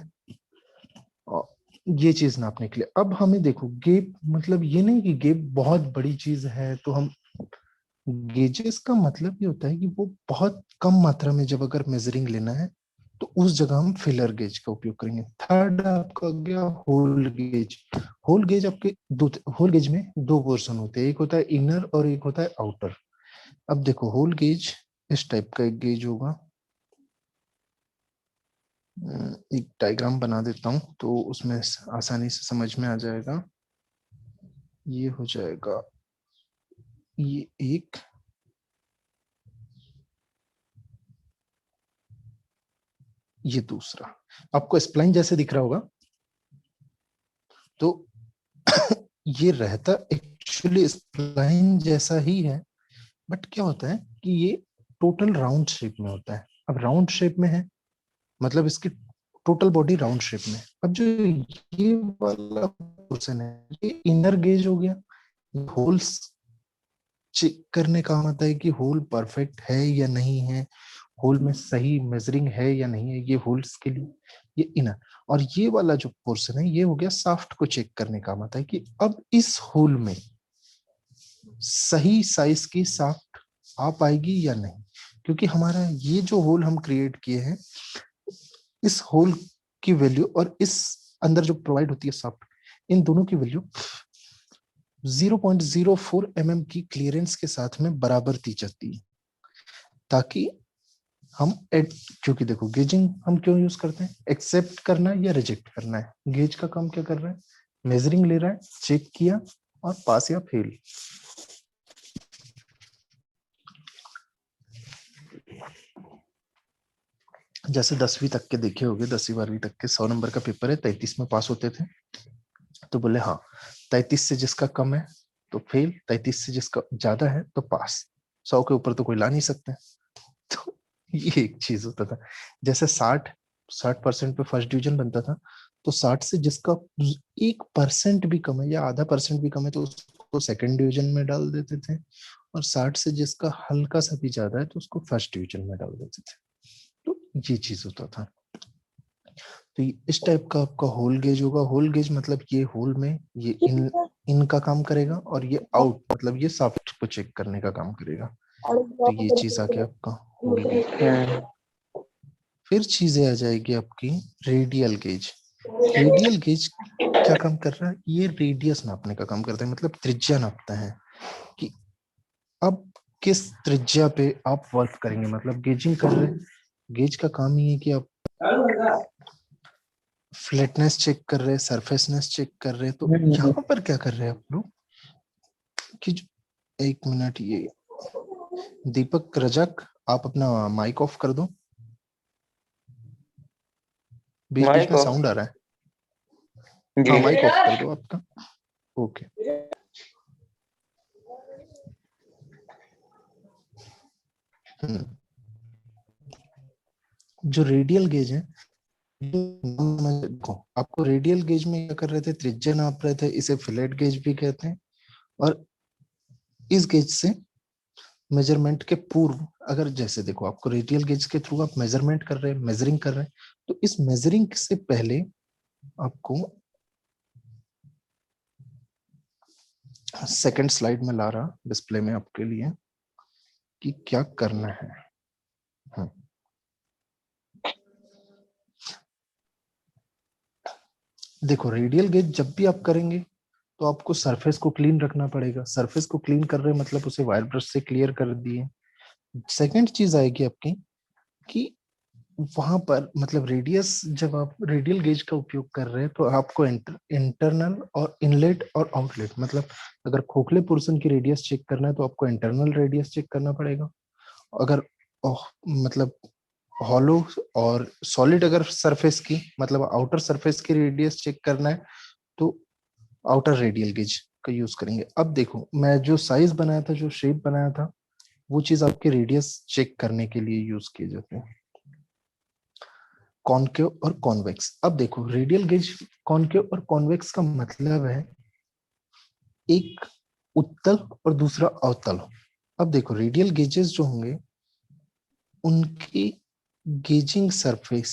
S1: ये चीज नापने के लिए। अब हमें देखो गेप मतलब ये नहीं कि गेप बहुत बड़ी चीज है, तो हम गेजेस का मतलब ये होता है कि वो बहुत कम मात्रा में जब अगर मेजरिंग लेना है तो उस जगह हम फिलर गेज का उपयोग करेंगे। थर्ड आपका हो गया होल गेज। होल गेज आपके दो, होल गेज में दो पोर्शन होते हैं, एक होता है इनर और एक होता है आउटर। अब देखो होल गेज इस टाइप का एक गेज होगा। एक डायग्राम बना देता हूं तो उसमें आसानी से समझ में आ जाएगा। ये हो जाएगा ये एक, ये दूसरा। आपको स्प्लाइन जैसे दिख रहा होगा, तो ये रहता एक्चुअली स्प्लाइन जैसा ही है, बट क्या होता है कि ये टोटल राउंड शेप में होता है। अब राउंड शेप में है मतलब इसकी टोटल बॉडी राउंड शेप में। अब जो ये वाला पोर्शन है ये इनर गेज हो गया। होल्स चेक करने का मतलब है कि होल परफेक्ट है या नहीं है, होल में सही मेजरिंग है या नहीं है, ये होल्स के लिए ये इनर। और ये वाला जो पोर्शन है ये हो गया साफ्ट को चेक करने का मतलब है कि अब इस होल में सही साइज की साफ्ट आ पाएगी या नहीं। क्योंकि हमारा ये जो होल हम क्रिएट किए हैं, इस होल की वैल्यू और इस अंदर जो प्रोवाइड होती है साफ्ट, इन दोनों की वैल्यू 0.04 mm की क्लियरेंस के साथ में बराबर दी जाती है, ताकि हम क्योंकि देखो गेजिंग हम क्यों यूज करते हैं, एक्सेप्ट करना है या रिजेक्ट करना है। गेज का काम क्या कर रहा है, मेजरिंग ले रहा है, चेक किया और पास या फेल। जैसे 10वीं तक के देखे होंगे, 10वीं 12वीं तक के 100 नंबर का पेपर है, 33 में पास होते थे। तो बोले हाँ 33 से जिसका कम है तो फेल, 33 से जिसका ज्यादा है तो पास, 100 के ऊपर तो कोई ला नहीं सकते। तो ये एक चीज होता था। जैसे 60% पे फर्स्ट डिवीजन बनता था, तो 60 से जिसका 1% भी कम है या आधा परसेंट भी कम है तो उसको सेकंड डिवीजन में डाल देते थे, और 60 से जिसका हल्का सा भी ज्यादा है तो उसको फर्स्ट डिवीजन में डाल देते थे। तो ये चीज होता था। तो इस टाइप का आपका होल गेज होगा। होल गेज मतलब ये होल में ये इन का काम करेगा, और ये आउट मतलब ये सॉफ्ट को चेक करने का काम करेगा। तो ये चीज आ गया आपका होल गेज। फिर चीजें आ जाएगी आपकी रेडियल गेज। रेडियल गेज क्या काम कर रहा है, ये रेडियस नापने का काम करता है, मतलब त्रिज्या नापता है कि अब किस त्रिज्या पे आप वर्क करेंगे, मतलब गेजिंग कर रहे हैं। गेज का काम ही है कि आप फ्लैटनेस चेक कर रहे हैं, सरफेसनेस चेक कर रहे हैं। तो यहाँ पर क्या कर रहे हैं आप लोग कि एक मिनट, ये दीपक रजक आप अपना माइक ऑफ कर दो, बीच बीच
S2: माइक
S1: में
S2: ऑफ
S1: साउंड आ रहा है।
S2: जी।
S1: हाँ माइक ऑफ कर दो आपका। ओके। जो रेडियल गेज है, देखो आपको रेडियल गेज में क्या कर रहे थे, त्रिज्या नाप रहे थे, इसे फिलेट गेज भी कहते हैं। और इस गेज से मेजरमेंट के पूर्व, अगर जैसे देखो आपको रेडियल गेज के थ्रू आप मेजरमेंट कर रहे हैं, मेजरिंग कर रहे हैं, तो इस मेजरिंग से पहले आपको सेकंड स्लाइड में ला रहा डिस्प्ले में आपके लिए कि क्या करना है। देखो रेडियल गेज जब भी आप करेंगे तो आपको सरफेस को क्लीन रखना पड़ेगा। सरफेस को क्लीन कर रहे हैं मतलब उसे वायर ब्रश से क्लियर कर दिए। सेकंड चीज आएगी आपकी कि वहां पर मतलब रेडियस, जब आप रेडियल गेज का उपयोग कर रहे हैं तो आपको इंटरनल और इनलेट और आउटलेट, मतलब अगर खोखले पोर्शन की रेडियस चेक करना है तो आपको इंटरनल रेडियस चेक करना पड़ेगा। अगर मतलब हॉलो और सॉलिड अगर सरफेस की मतलब आउटर सरफेस की रेडियस चेक करना है तो आउटर रेडियल गेज का यूज करेंगे। अब देखो मैं जो साइज बनाया था, जो शेप बनाया था, वो चीज आपके रेडियस चेक करने के लिए यूज किए जाते हैं। कॉनकेव और कॉन्वेक्स। अब देखो रेडियल गेज, कॉनकेव और कॉन्वेक्स का मतलब है एक उत्तल और दूसरा अवतल। अब देखो रेडियल गेजेस जो होंगे उनकी गेजिंग सरफेस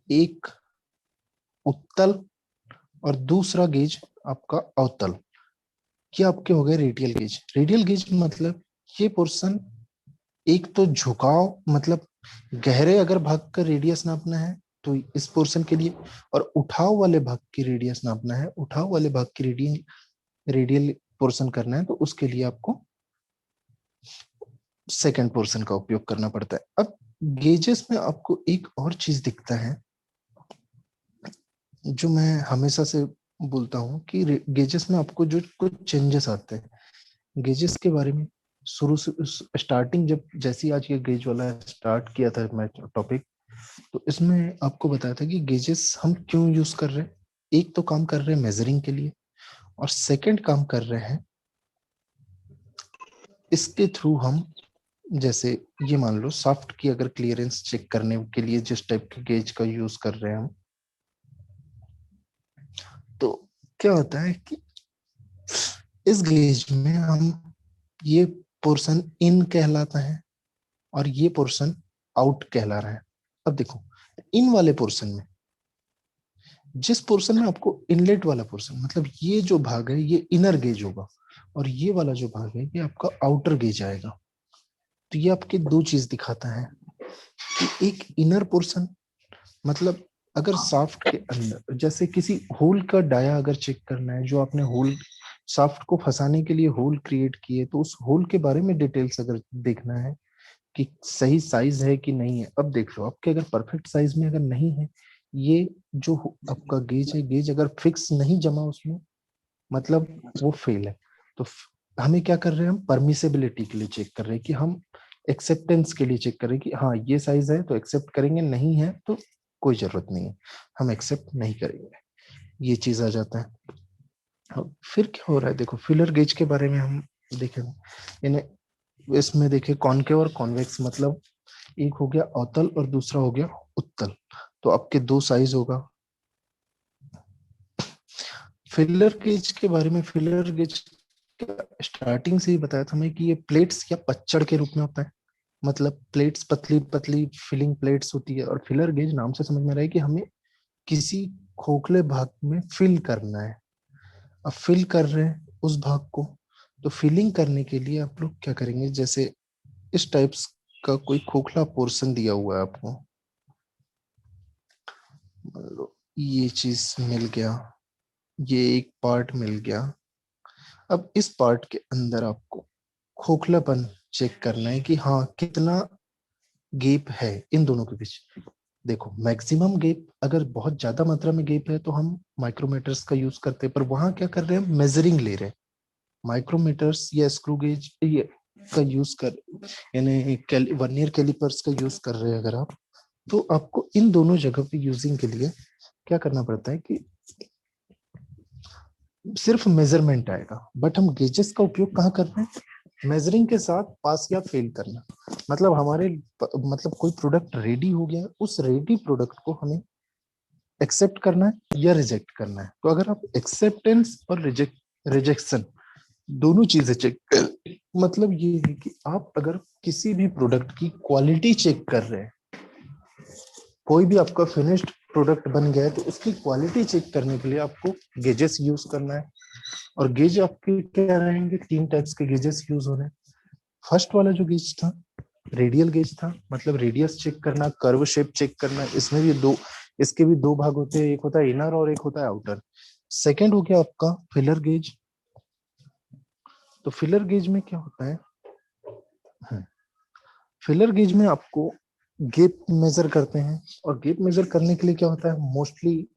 S1: एक उत्तल और दूसरा गेज आपका अवतल। ये आपके हो गए रेडियल गेज। रेडियल गेज मतलब ये पोर्शन, एक तो झुकाव मतलब गहरे अगर भाग का रेडियस नापना है तो इस पोर्शन के लिए, और उठाव वाले भाग की रेडियस नापना है, उठाव वाले भाग की रेडियल पोर्शन करना है तो उसके लिए आपको सेकंड पोर्शन का उपयोग करना पड़ता है। अब गेजेस में आपको एक और चीज दिखता है जो मैं हमेशा से बोलता हूँ कि गेजेस में आपको जो कुछ चेंजेस आते हैं गेजेस के बारे में। शुरू से स्टार्टिंग जब जैसे ही आज ये गेज वाला स्टार्ट किया था मैं टॉपिक, तो इसमें आपको बताया था कि गेजेस हम क्यों यूज कर रहे हैं। एक तो काम कर रहे हैं मेजरिंग के लिए, और सेकंड काम कर रहे हैं इसके थ्रू हम, जैसे ये मान लो सॉफ्ट की अगर क्लियरेंस चेक करने के लिए जिस टाइप के गेज का यूज कर रहे हैं हम, तो क्या होता है कि इस गेज में हम, ये पोर्शन इन कहलाता है और ये पोर्शन आउट कहला रहा है। अब देखो इन वाले पोर्शन में, जिस पोर्शन में आपको इनलेट वाला पोर्शन मतलब ये जो भाग है ये इनर गेज होगा, और ये वाला जो भाग है ये आपका आउटर गेज आएगा। तो ये आपके दो चीज दिखाता है कि एक इनर पोर्शन मतलब अगर शाफ्ट के अंदर जैसे किसी होल का डाया अगर चेक करना है, जो आपने होल शाफ्ट को फंसाने के लिए होल क्रिएट किए, तो उस होल के बारे में डिटेल्स अगर देखना है कि सही साइज है कि नहीं है। अब देख लो आपके अगर परफेक्ट साइज में अगर नहीं है, ये जो आपका गेज है, गेज अगर फिक्स नहीं जमा उसमें मतलब वो फेल है। तो हमें क्या कर रहे हैं, हम परमिसेबिलिटी के लिए चेक कर रहे हैं कि हम एक्सेप्टेंस के लिए चेक कर रहे हैं कि हाँ ये साइज है तो एक्सेप्ट करेंगे, नहीं है तो कोई जरूरत नहीं है, हम एक्सेप्ट नहीं करेंगे। ये चीज आ जाता है। अब फिर क्या हो रहा है, देखो फिलर गेज के बारे में हम देखेंगे। इन्हें इसमें देखे कॉनकेव और कॉन्वेक्स मतलब एक हो गया अवतल और दूसरा हो गया उत्तल। तो आपके दो साइज होगा। फिलर गेज के बारे में, फिलर गेज स्टार्टिंग से ही बताया था मैं कि ये प्लेट्स या पच्चड़ के रूप में होता है। मतलब प्लेट्स पतली पतली फिलिंग प्लेट्स होती है, और फिलर गेज नाम से समझ में रहा है कि हमें किसी खोखले भाग में फिल करना है। अब फिल कर रहे हैं उस भाग को, तो फिलिंग करने के लिए आप लोग क्या करेंगे, जैसे इस टाइप्स का कोई खोखला पोर्शन दिया हुआ है आपको, मान लो ये चीज मिल गया, ये एक पार्ट मिल गया। अब इस पार्ट के अंदर आपको खोखलापन चेक करना है कि हाँ कितना गैप है इन दोनों के बीच। देखो मैक्सिमम गैप अगर बहुत ज्यादा मात्रा में गैप है तो हम माइक्रोमीटर्स का यूज करते हैं, पर वहां क्या कर रहे हैं, मेजरिंग ले रहे हैं। माइक्रोमीटर्स या स्क्रू गेज ये का यूज कर, यानी वर्नियर कैलिपर्स का यूज कर रहे हैं अगर आप, तो आपको इन दोनों जगह पे यूजिंग के लिए क्या करना पड़ता है कि सिर्फ मेजरमेंट आएगा। बट हम गेजेस का उपयोग कहाँ कर रहे हैं, मेजरिंग के साथ पास या फेल करना। मतलब हमारे मतलब कोई प्रोडक्ट रेडी हो गया, उस रेडी प्रोडक्ट को हमें एक्सेप्ट करना है या रिजेक्ट करना है। तो अगर आप एक्सेप्टेंस और रिजेक्शन दोनों चीजें चेक मतलब ये है कि आप अगर किसी भी प्रोडक्ट की क्वालिटी चेक कर रहे हैं, कोई भी आपका फिनिश्ड प्रोडक्ट बन गया है तो उसकी क्वालिटी चेक करने के लिए आपको गेजेस यूज करना है। और गेज आपके क्या रहेंगे, तीन टाइप्स के गेजेस यूज हो रहे हैं। फर्स्ट वाला जो गेज था रेडियल गेज था, मतलब रेडियस चेक करना, कर्व शेप चेक करना। इसमें भी दो, इसके भी दो भाग होते हैं, एक होता है इनर और एक होता है आउटर। सेकंड हो गया आपका फिलर गेज। तो फिलर गेज में क्या होता है, फिलर गेज में आपको गेप मेजर करते हैं, और गेप मेजर करने के लिए क्या होता है, मोस्टली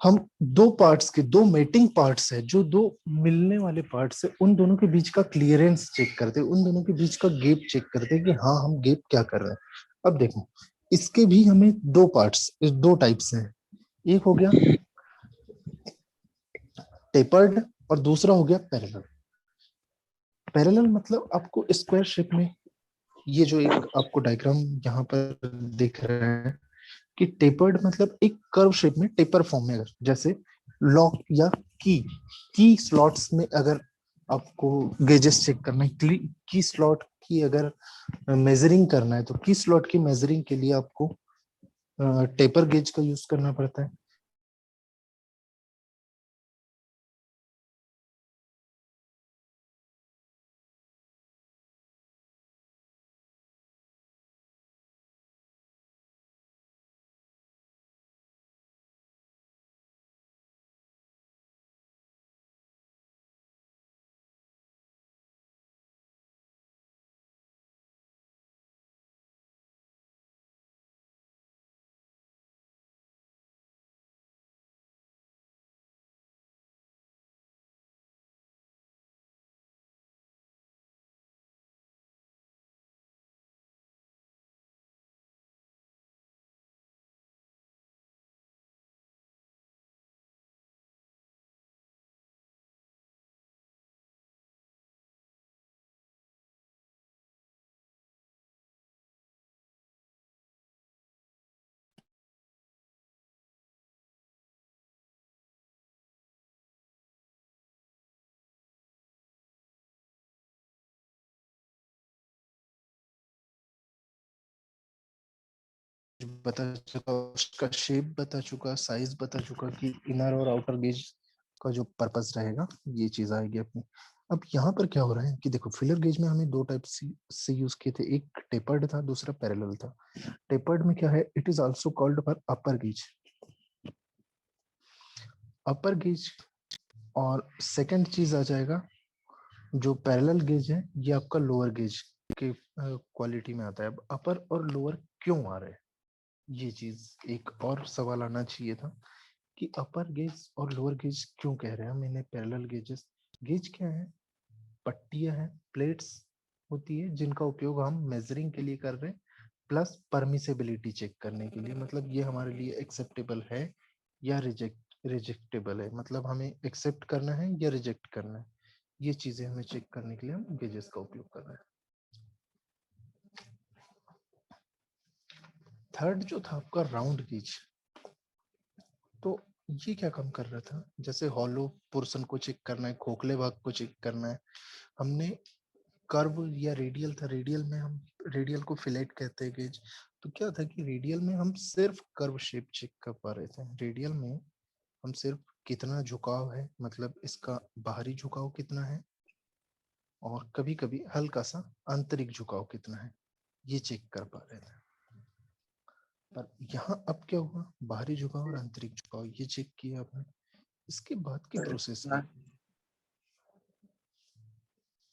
S1: हम दो पार्ट्स के, दो मेटिंग पार्ट्स है, जो दो मिलने वाले पार्ट्स है, उन दोनों के बीच का क्लियरेंस चेक करते हैं, उन दोनों के बीच का गेप चेक करते हैं कि हाँ हम गेप क्या कर रहे हैं। अब देखो इसके भी हमें दो पार्ट्स, दो टाइप्स हैं। एक हो गया टेपर्ड और दूसरा हो गया पैरेलल। पैरेलल मतलब आपको स्क्वायर शेप में, ये जो एक आपको डायग्राम यहाँ पर दिख रहा है कि टेपर्ड मतलब एक कर्व शेप में, टेपर फॉर्म में, अगर जैसे लॉक या की स्लॉट्स में अगर आपको गेजेस चेक करना है, की स्लॉट की अगर मेजरिंग करना है तो की स्लॉट की मेजरिंग के लिए आपको टेपर गेज का यूज करना पड़ता है। बता चुका, उसका शेप बता चुका, साइज बता चुका कि इनर और आउटर गेज का जो पर्पस रहेगा, ये चीज आएगी अपनी। अब यहाँ पर क्या हो रहा है कि देखो, फिलर गेज में हमें दो टाइप से यूज किए थे, एक टेपर्ड था, दूसरा पैरेलल था। टेपर्ड में क्या है, it is also called for upper gauge, upper gauge. और सेकंड चीज आ जाएगा, जो पैरेलल गेज है, ये आपका लोअर गेज के क्वालिटी में आता है। अब अपर और लोअर क्यों आ रहे हैं, ये चीज एक और सवाल आना चाहिए था कि अपर गेज और लोअर गेज क्यों कह रहे हैं हम इन्हें पैरेलल गेजेस। गेज क्या है, पट्टियां हैं, प्लेट्स होती है जिनका उपयोग हम मेजरिंग के लिए कर रहे हैं, प्लस परमिसेबिलिटी चेक करने के लिए, मतलब ये हमारे लिए एक्सेप्टेबल है या रिजेक्टेबल है, मतलब हमें एक्सेप्ट करना है या रिजेक्ट करना है, ये चीजें हमें चेक करने के लिए हम गेजेस का उपयोग कर रहे हैं। थर्ड जो था आपका राउंड गेज, तो ये क्या काम कर रहा था, जैसे हॉलो पोर्शन को चेक करना है, खोखले भाग को चेक करना है, हमने कर्व या रेडियल था, रेडियल में हम, रेडियल को फिलेट कहते हैं गेज, तो क्या था कि रेडियल में हम सिर्फ कर्व शेप चेक कर पा रहे थे, रेडियल में हम सिर्फ कितना झुकाव है, मतलब इसका बाहरी झुकाव कितना है, और कभी कभी हल्का सा आंतरिक झुकाव कितना है, ये चेक कर पा रहे थे। पर यहाँ अब क्या हुआ, बाहरी झुकाव और आंतरिक झुकाव ये चेक किया आपने, इसके बाद की प्रोसेस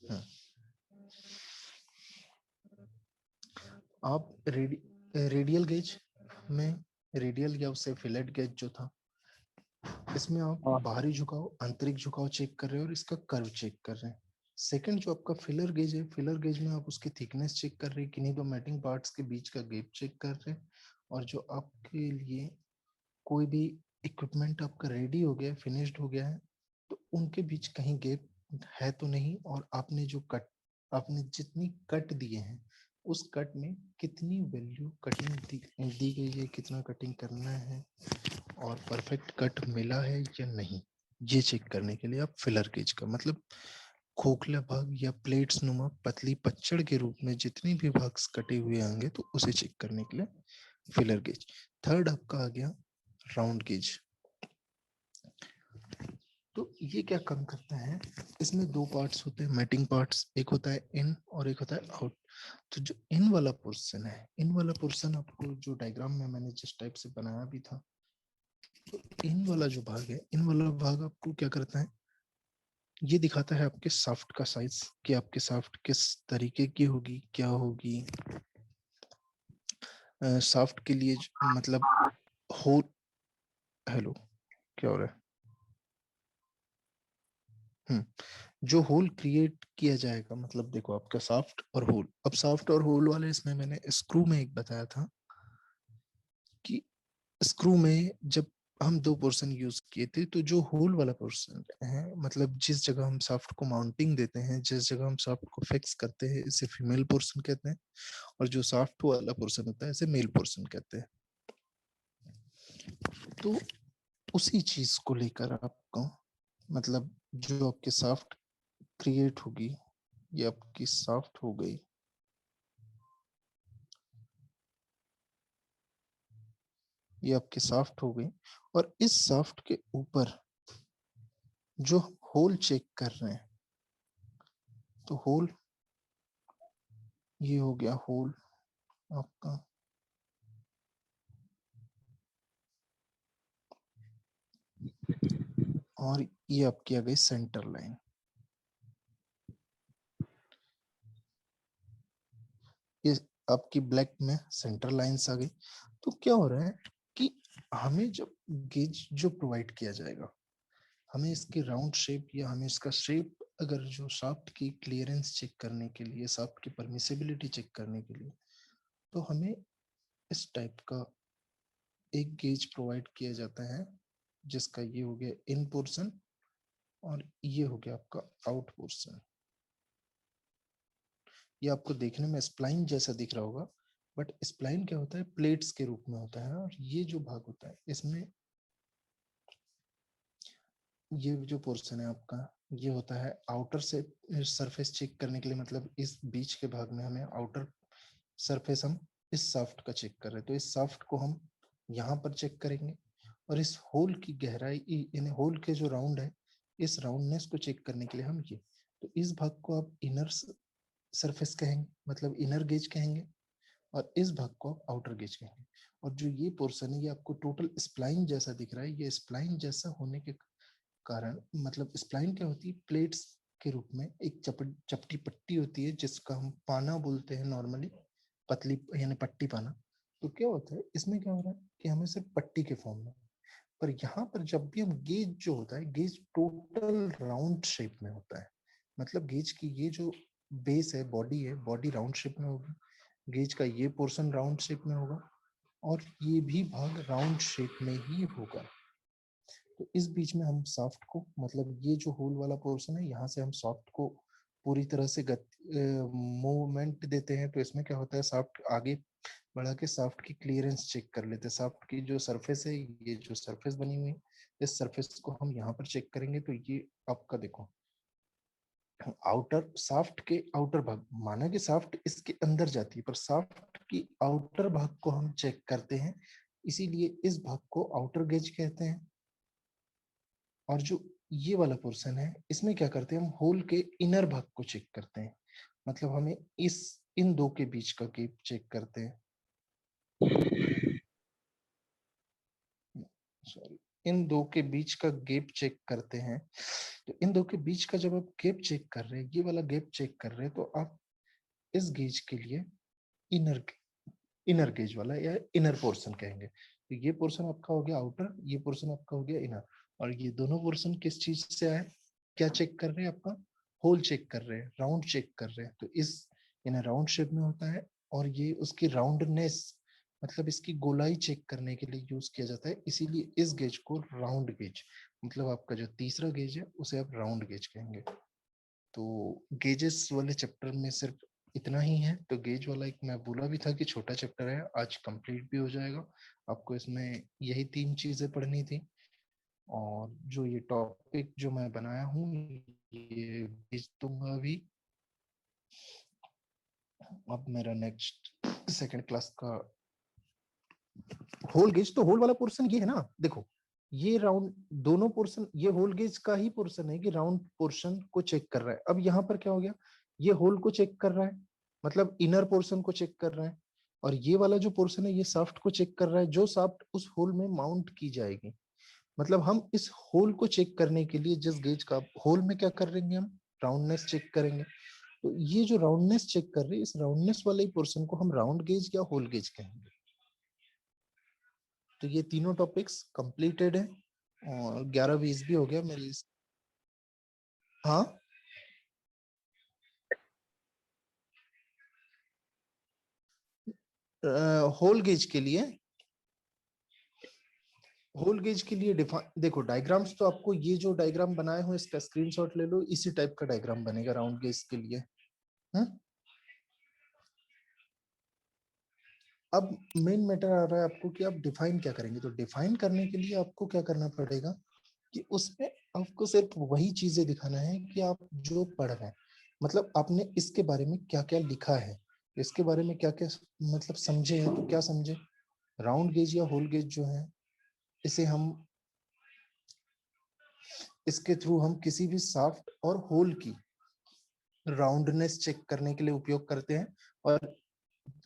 S1: क्या, आप रेडियल गेज में, रेडियल या उससे फिलेट गेज जो था, इसमें आप बाहरी झुकाव आंतरिक झुकाव चेक कर रहे हो और इसका कर्व चेक कर रहे हैं। सेकंड जो आपका फिलर गेज है, फिलर गेज में आप उसकी थिकनेस चेक कर रहे हैं, किन्हीं दो मैटिंग पार्ट्स के बीच का गैप चेक कर रहे हैं, और जो आपके लिए कोई भी इक्विपमेंट आपका रेडी हो गया, फिनिश्ड हो गया है, तो उनके बीच कहीं गैप है तो नहीं, और आपने जो कट, आपने जितनी कट दिए हैं उस कट में कितनी वैल्यू कटिंग दी गई है, कितना कटिंग करना है, और परफेक्ट कट मिला है या नहीं, ये चेक करने के लिए आप फिलर गेज का, मतलब खोखला भाग या प्लेट्स नुमा पतली पच्चड़ के रूप में जितने भी भाग कटे हुए होंगे, तो उसे चेक करने के लिए फिलर गेज। थर्ड आपका आ गया राउंड गेज, तो ये क्या काम करता है, इसमें दो पार्ट्स होते हैं, मैटिंग पार्ट्स, एक होता है इन और एक होता है आउट। तो जो इन वाला पोर्शन है, इन वाला पोर्शन आपको जो डायग्राम में मैंने जिस टाइप से बनाया भी था, तो इन वाला जो भाग है, इन वाला भाग आपको क्या करता है, ये दिखाता है आपके शाफ्ट का साइज, कि आपके शाफ्ट किस तरीके की होगी, क्या होगी। शाफ्ट के लिए मतलब होल, हेलो क्या हो रहा है, जो होल क्रिएट किया जाएगा, मतलब देखो आपका शाफ्ट और होल, अब शाफ्ट और होल वाले इसमें मैंने स्क्रू में एक बताया था कि स्क्रू में जब हम दो पोर्शन यूज किए थे, तो जो होल वाला पोर्शन है, मतलब जिस जगह हम शाफ्ट को माउंटिंग देते हैं, जिस जगह हम शाफ्ट को फिक्स करते हैं, इसे फीमेल पोर्शन कहते हैं, और जो शाफ्ट वाला पोर्शन होता है इसे मेल पोर्शन कहते हैं। तो उसी चीज को लेकर आपको, मतलब जो आपके शाफ्ट क्रिएट होगी, ये आपकी शाफ्ट हो गई। ये आपकी शाफ्ट हो गई और इस शाफ्ट के ऊपर जो होल चेक कर रहे हैं, तो होल ये हो गया होल आपका, और ये आपकी आ गई सेंटर लाइन। ये आपकी ब्लैक में सेंटर लाइंस आ गई। तो क्या हो रहा है कि हमें जब गेज जो प्रोवाइड किया जाएगा, हमें इसकी राउंड शेप या हमें इसका शेप, अगर जो शाफ्ट की क्लियरेंस चेक करने के लिए, शाफ्ट की परमिसिबिलिटी चेक करने के लिए, तो हमें इस टाइप का एक गेज प्रोवाइड किया जाता है, जिसका ये हो गया इन पोर्शन और ये हो गया आपका आउट पोर्शन। ये आपको देखने में स्प्लाइन जैसा दिख रहा होगा, बट स्प्लाइन क्या होता है, प्लेट्स के रूप में होता है। और ये जो भाग होता है, इसमें ये जो पोर्शन है आपका, ये होता है आउटर से सरफेस चेक करने के लिए। मतलब इस बीच के भाग में हमें आउटर सरफेस, हम इस शाफ्ट का चेक कर रहे हैं, तो इस शाफ्ट को हम यहाँ पर चेक करेंगे। और इस होल की गहराई, इन होल के जो राउंड है, इस राउंडनेस को चेक करने के लिए हम ये, तो इस भाग को आप इनर सरफेस कहेंगे, मतलब इनर गेज कहेंगे, और इस भाग को आप आउटर गेज कहेंगे। और जो ये पोर्शन है, ये आपको टोटल स्प्लाइन जैसा दिख रहा है। ये स्प्लाइन जैसा होने के कारण, मतलब स्प्लाइन क्या होती है, प्लेट्स के रूप में एक चपटी पट्टी होती है, जिसका हम पाना बोलते हैं नॉर्मली, पतली यानी पट्टी पाना। तो क्या होता है इसमें, क्या हो रहा है कि हमें सिर्फ पट्टी के फॉर्म में, पर यहाँ पर जब भी हम गेज जो होता है, गेज टोटल राउंड शेप में होता है। मतलब गेज की ये जो बेस है, बॉडी है, बॉडी राउंड शेप में होगी, गेज का ये पोर्शन राउंड शेप में होगा, और ये भी भाग राउंड शेप में ही होगा। तो इस बीच में हम सॉफ्ट को, मतलब ये जो होल वाला पोर्शन है, यहाँ से हम सॉफ्ट को पूरी तरह से मूवमेंट देते हैं। तो इसमें क्या होता है, सॉफ्ट आगे बढ़ा के सॉफ्ट की क्लियरेंस चेक कर लेते हैं। सॉफ्ट की जो सरफेस है, ये जो सरफेस बनी हुई है, इस सरफेस को हम यहाँ पर चेक करेंगे। तो ये आपका देखो, आउटर शाफ्ट के आउटर भाग, माना कि शाफ्ट इसके अंदर जाती है, पर शाफ्ट की आउटर भाग को हम चेक करते हैं, इसीलिए इस भाग को आउटर गेज कहते हैं। और जो ये वाला पोर्शन है, इसमें क्या करते हैं, हम होल के इनर भाग को चेक करते हैं। मतलब हमें इस इन दो के बीच का गैप चेक करते हैं, सॉरी, इन दो के बीच का गैप चेक करते हैं। तो इन दो के बीच का जब आप गैप चेक कर रहे हैं, ये वाला गैप चेक कर रहे हैं, तो आप इस गेज के लिए इनर इनर गेज वाला या इनर पोर्शन कहेंगे। तो ये पोर्शन आपका हो गया आउटर, ये पोर्शन आपका हो गया इनर। और ये दोनों पोर्शन किस चीज से आए, क्या चेक कर रहे हैं, आपका होल चेक कर रहे हैं, राउंड चेक कर रहे हैं। तो इस इन्हें राउंड शेप में होता है, और ये उसकी राउंडनेस, मतलब इसकी गोलाई चेक करने के लिए यूज किया जाता है। इसीलिए इस गेज को राउंड गेज, मतलब आपका जो तीसरा गेज है, उसे आप राउंड गेज कहेंगे। तो गेजेस वाले चैप्टर में सिर्फ इतना ही है। तो गेज वाला एक मैं बोला भी था कि छोटा चैप्टर है, आज कंप्लीट भी हो जाएगा। आपको इसमें यही 3 चीजें पढ़नी थी। और जो ये टॉपिक जो मैं बनाया हूँ, ये भेज दूंगा अभी। अब मेरा नेक्स्ट सेकंड क्लास का होल गेज, तो होल वाला पोर्शन ये है ना, देखो ये राउंड दोनों पोर्शन, ये होल गेज का ही पोर्शन है कि राउंड पोर्शन को चेक कर रहा है। अब यहाँ पर क्या हो गया, ये होल को चेक कर रहा है, मतलब इनर पोर्शन को चेक कर रहा है। और ये वाला जो पोर्शन है, ये शाफ्ट को चेक कर रहा है, जो शाफ्ट उस होल में माउंट की जाएगी। मतलब हम इस होल को चेक करने के लिए जिस गेज का होल में क्या करेंगे, हम राउंडनेस चेक करेंगे। तो ये जो राउंडनेस चेक कर रहे हैं, इस राउंडनेस वाले पोर्शन को हम राउंड गेज या होल गेज कहेंगे। तो ये तीनों टॉपिक्स कंप्लीटेड है, और 11-20 भी हो गया मेरी। हाँ, होल गेज के लिए, होल गेज के लिए देखो डायग्राम्स तो आपको, ये जो डायग्राम बनाए हो इसका स्क्रीनशॉट ले लो, इसी टाइप का डायग्राम बनेगा राउंड गेज के लिए। अब मेन मैटर आ रहा है आपको कि आप डिफाइन क्या करेंगे। तो डिफाइन करने के लिए आपको क्या करना पड़ेगा कि उसमें आपको सिर्फ वही चीजें दिखाना है कि आप जो पढ़ रहे हैं, मतलब आपने इसके बारे में क्या क्या लिखा है, इसके बारे में क्या क्या मतलब समझे हैं, तो क्या समझे। राउंड गेज या होल गेज जो है, इसे हम इसके थ्रू हम किसी भी शाफ्ट और होल की राउंडनेस चेक करने के लिए उपयोग करते हैं। और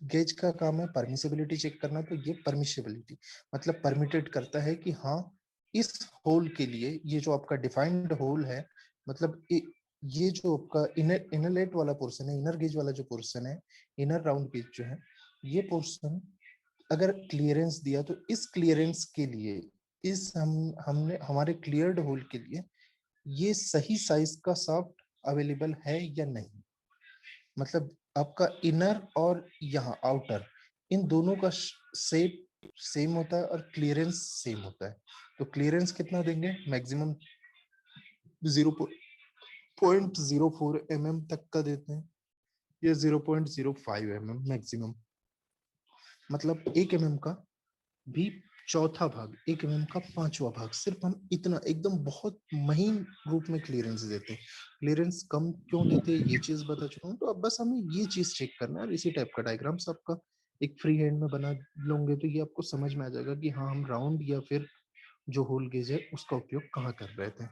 S1: गेज का काम है परमिसिबिलिटी चेक करना, तो ये परमिसिबिलिटी मतलब परमिटेड करता है कि हाँ, इस होल के लिए ये जो आपका डिफाइंड होल है, मतलब ये जो आपका इनलेट वाला पोर्शन है, इनर गेज वाला जो पोर्शन है, इनर राउंड गेज जो है, ये पोर्शन अगर क्लियरेंस दिया तो इस क्लियरेंस के लिए, इस हमने हमारे क्लियर्ड होल के लिए ये सही साइज का शाफ्ट अवेलेबल है या नहीं। मतलब आपका इनर और यहाँ आउटर, इन दोनों का शेप सेम होता है और क्लियरेंस सेम होता है। तो क्लियरेंस कितना देंगे, मैक्सिमम 0.04 mm तक का देते हैं, या 0.05 mm मैक्सिमम। मतलब 1 mm का भी चौथा भाग, 1 mm का पांचवा भाग, सिर्फ हम इतना एकदम बहुत महीन रूप में क्लियरेंस देते हैं। क्लियरेंस कम क्यों देते हैं ये चीज बता चुका हूँ। तो अब बस हमें ये चीज चेक करना है, और इसी टाइप का डायग्राम्स आपका एक फ्री हैंड में बना लोगे तो ये आपको समझ में आ जाएगा कि हाँ, हम राउंड या फिर जो होल गेज है उसका उपयोग कहाँ कर रहे थे।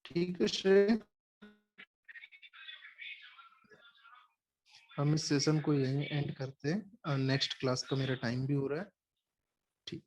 S1: ठीक है श्रेय, हम इस सेशन को यहीं एंड करते हैं, नेक्स्ट क्लास का मेरा टाइम भी हो रहा है। ठीक।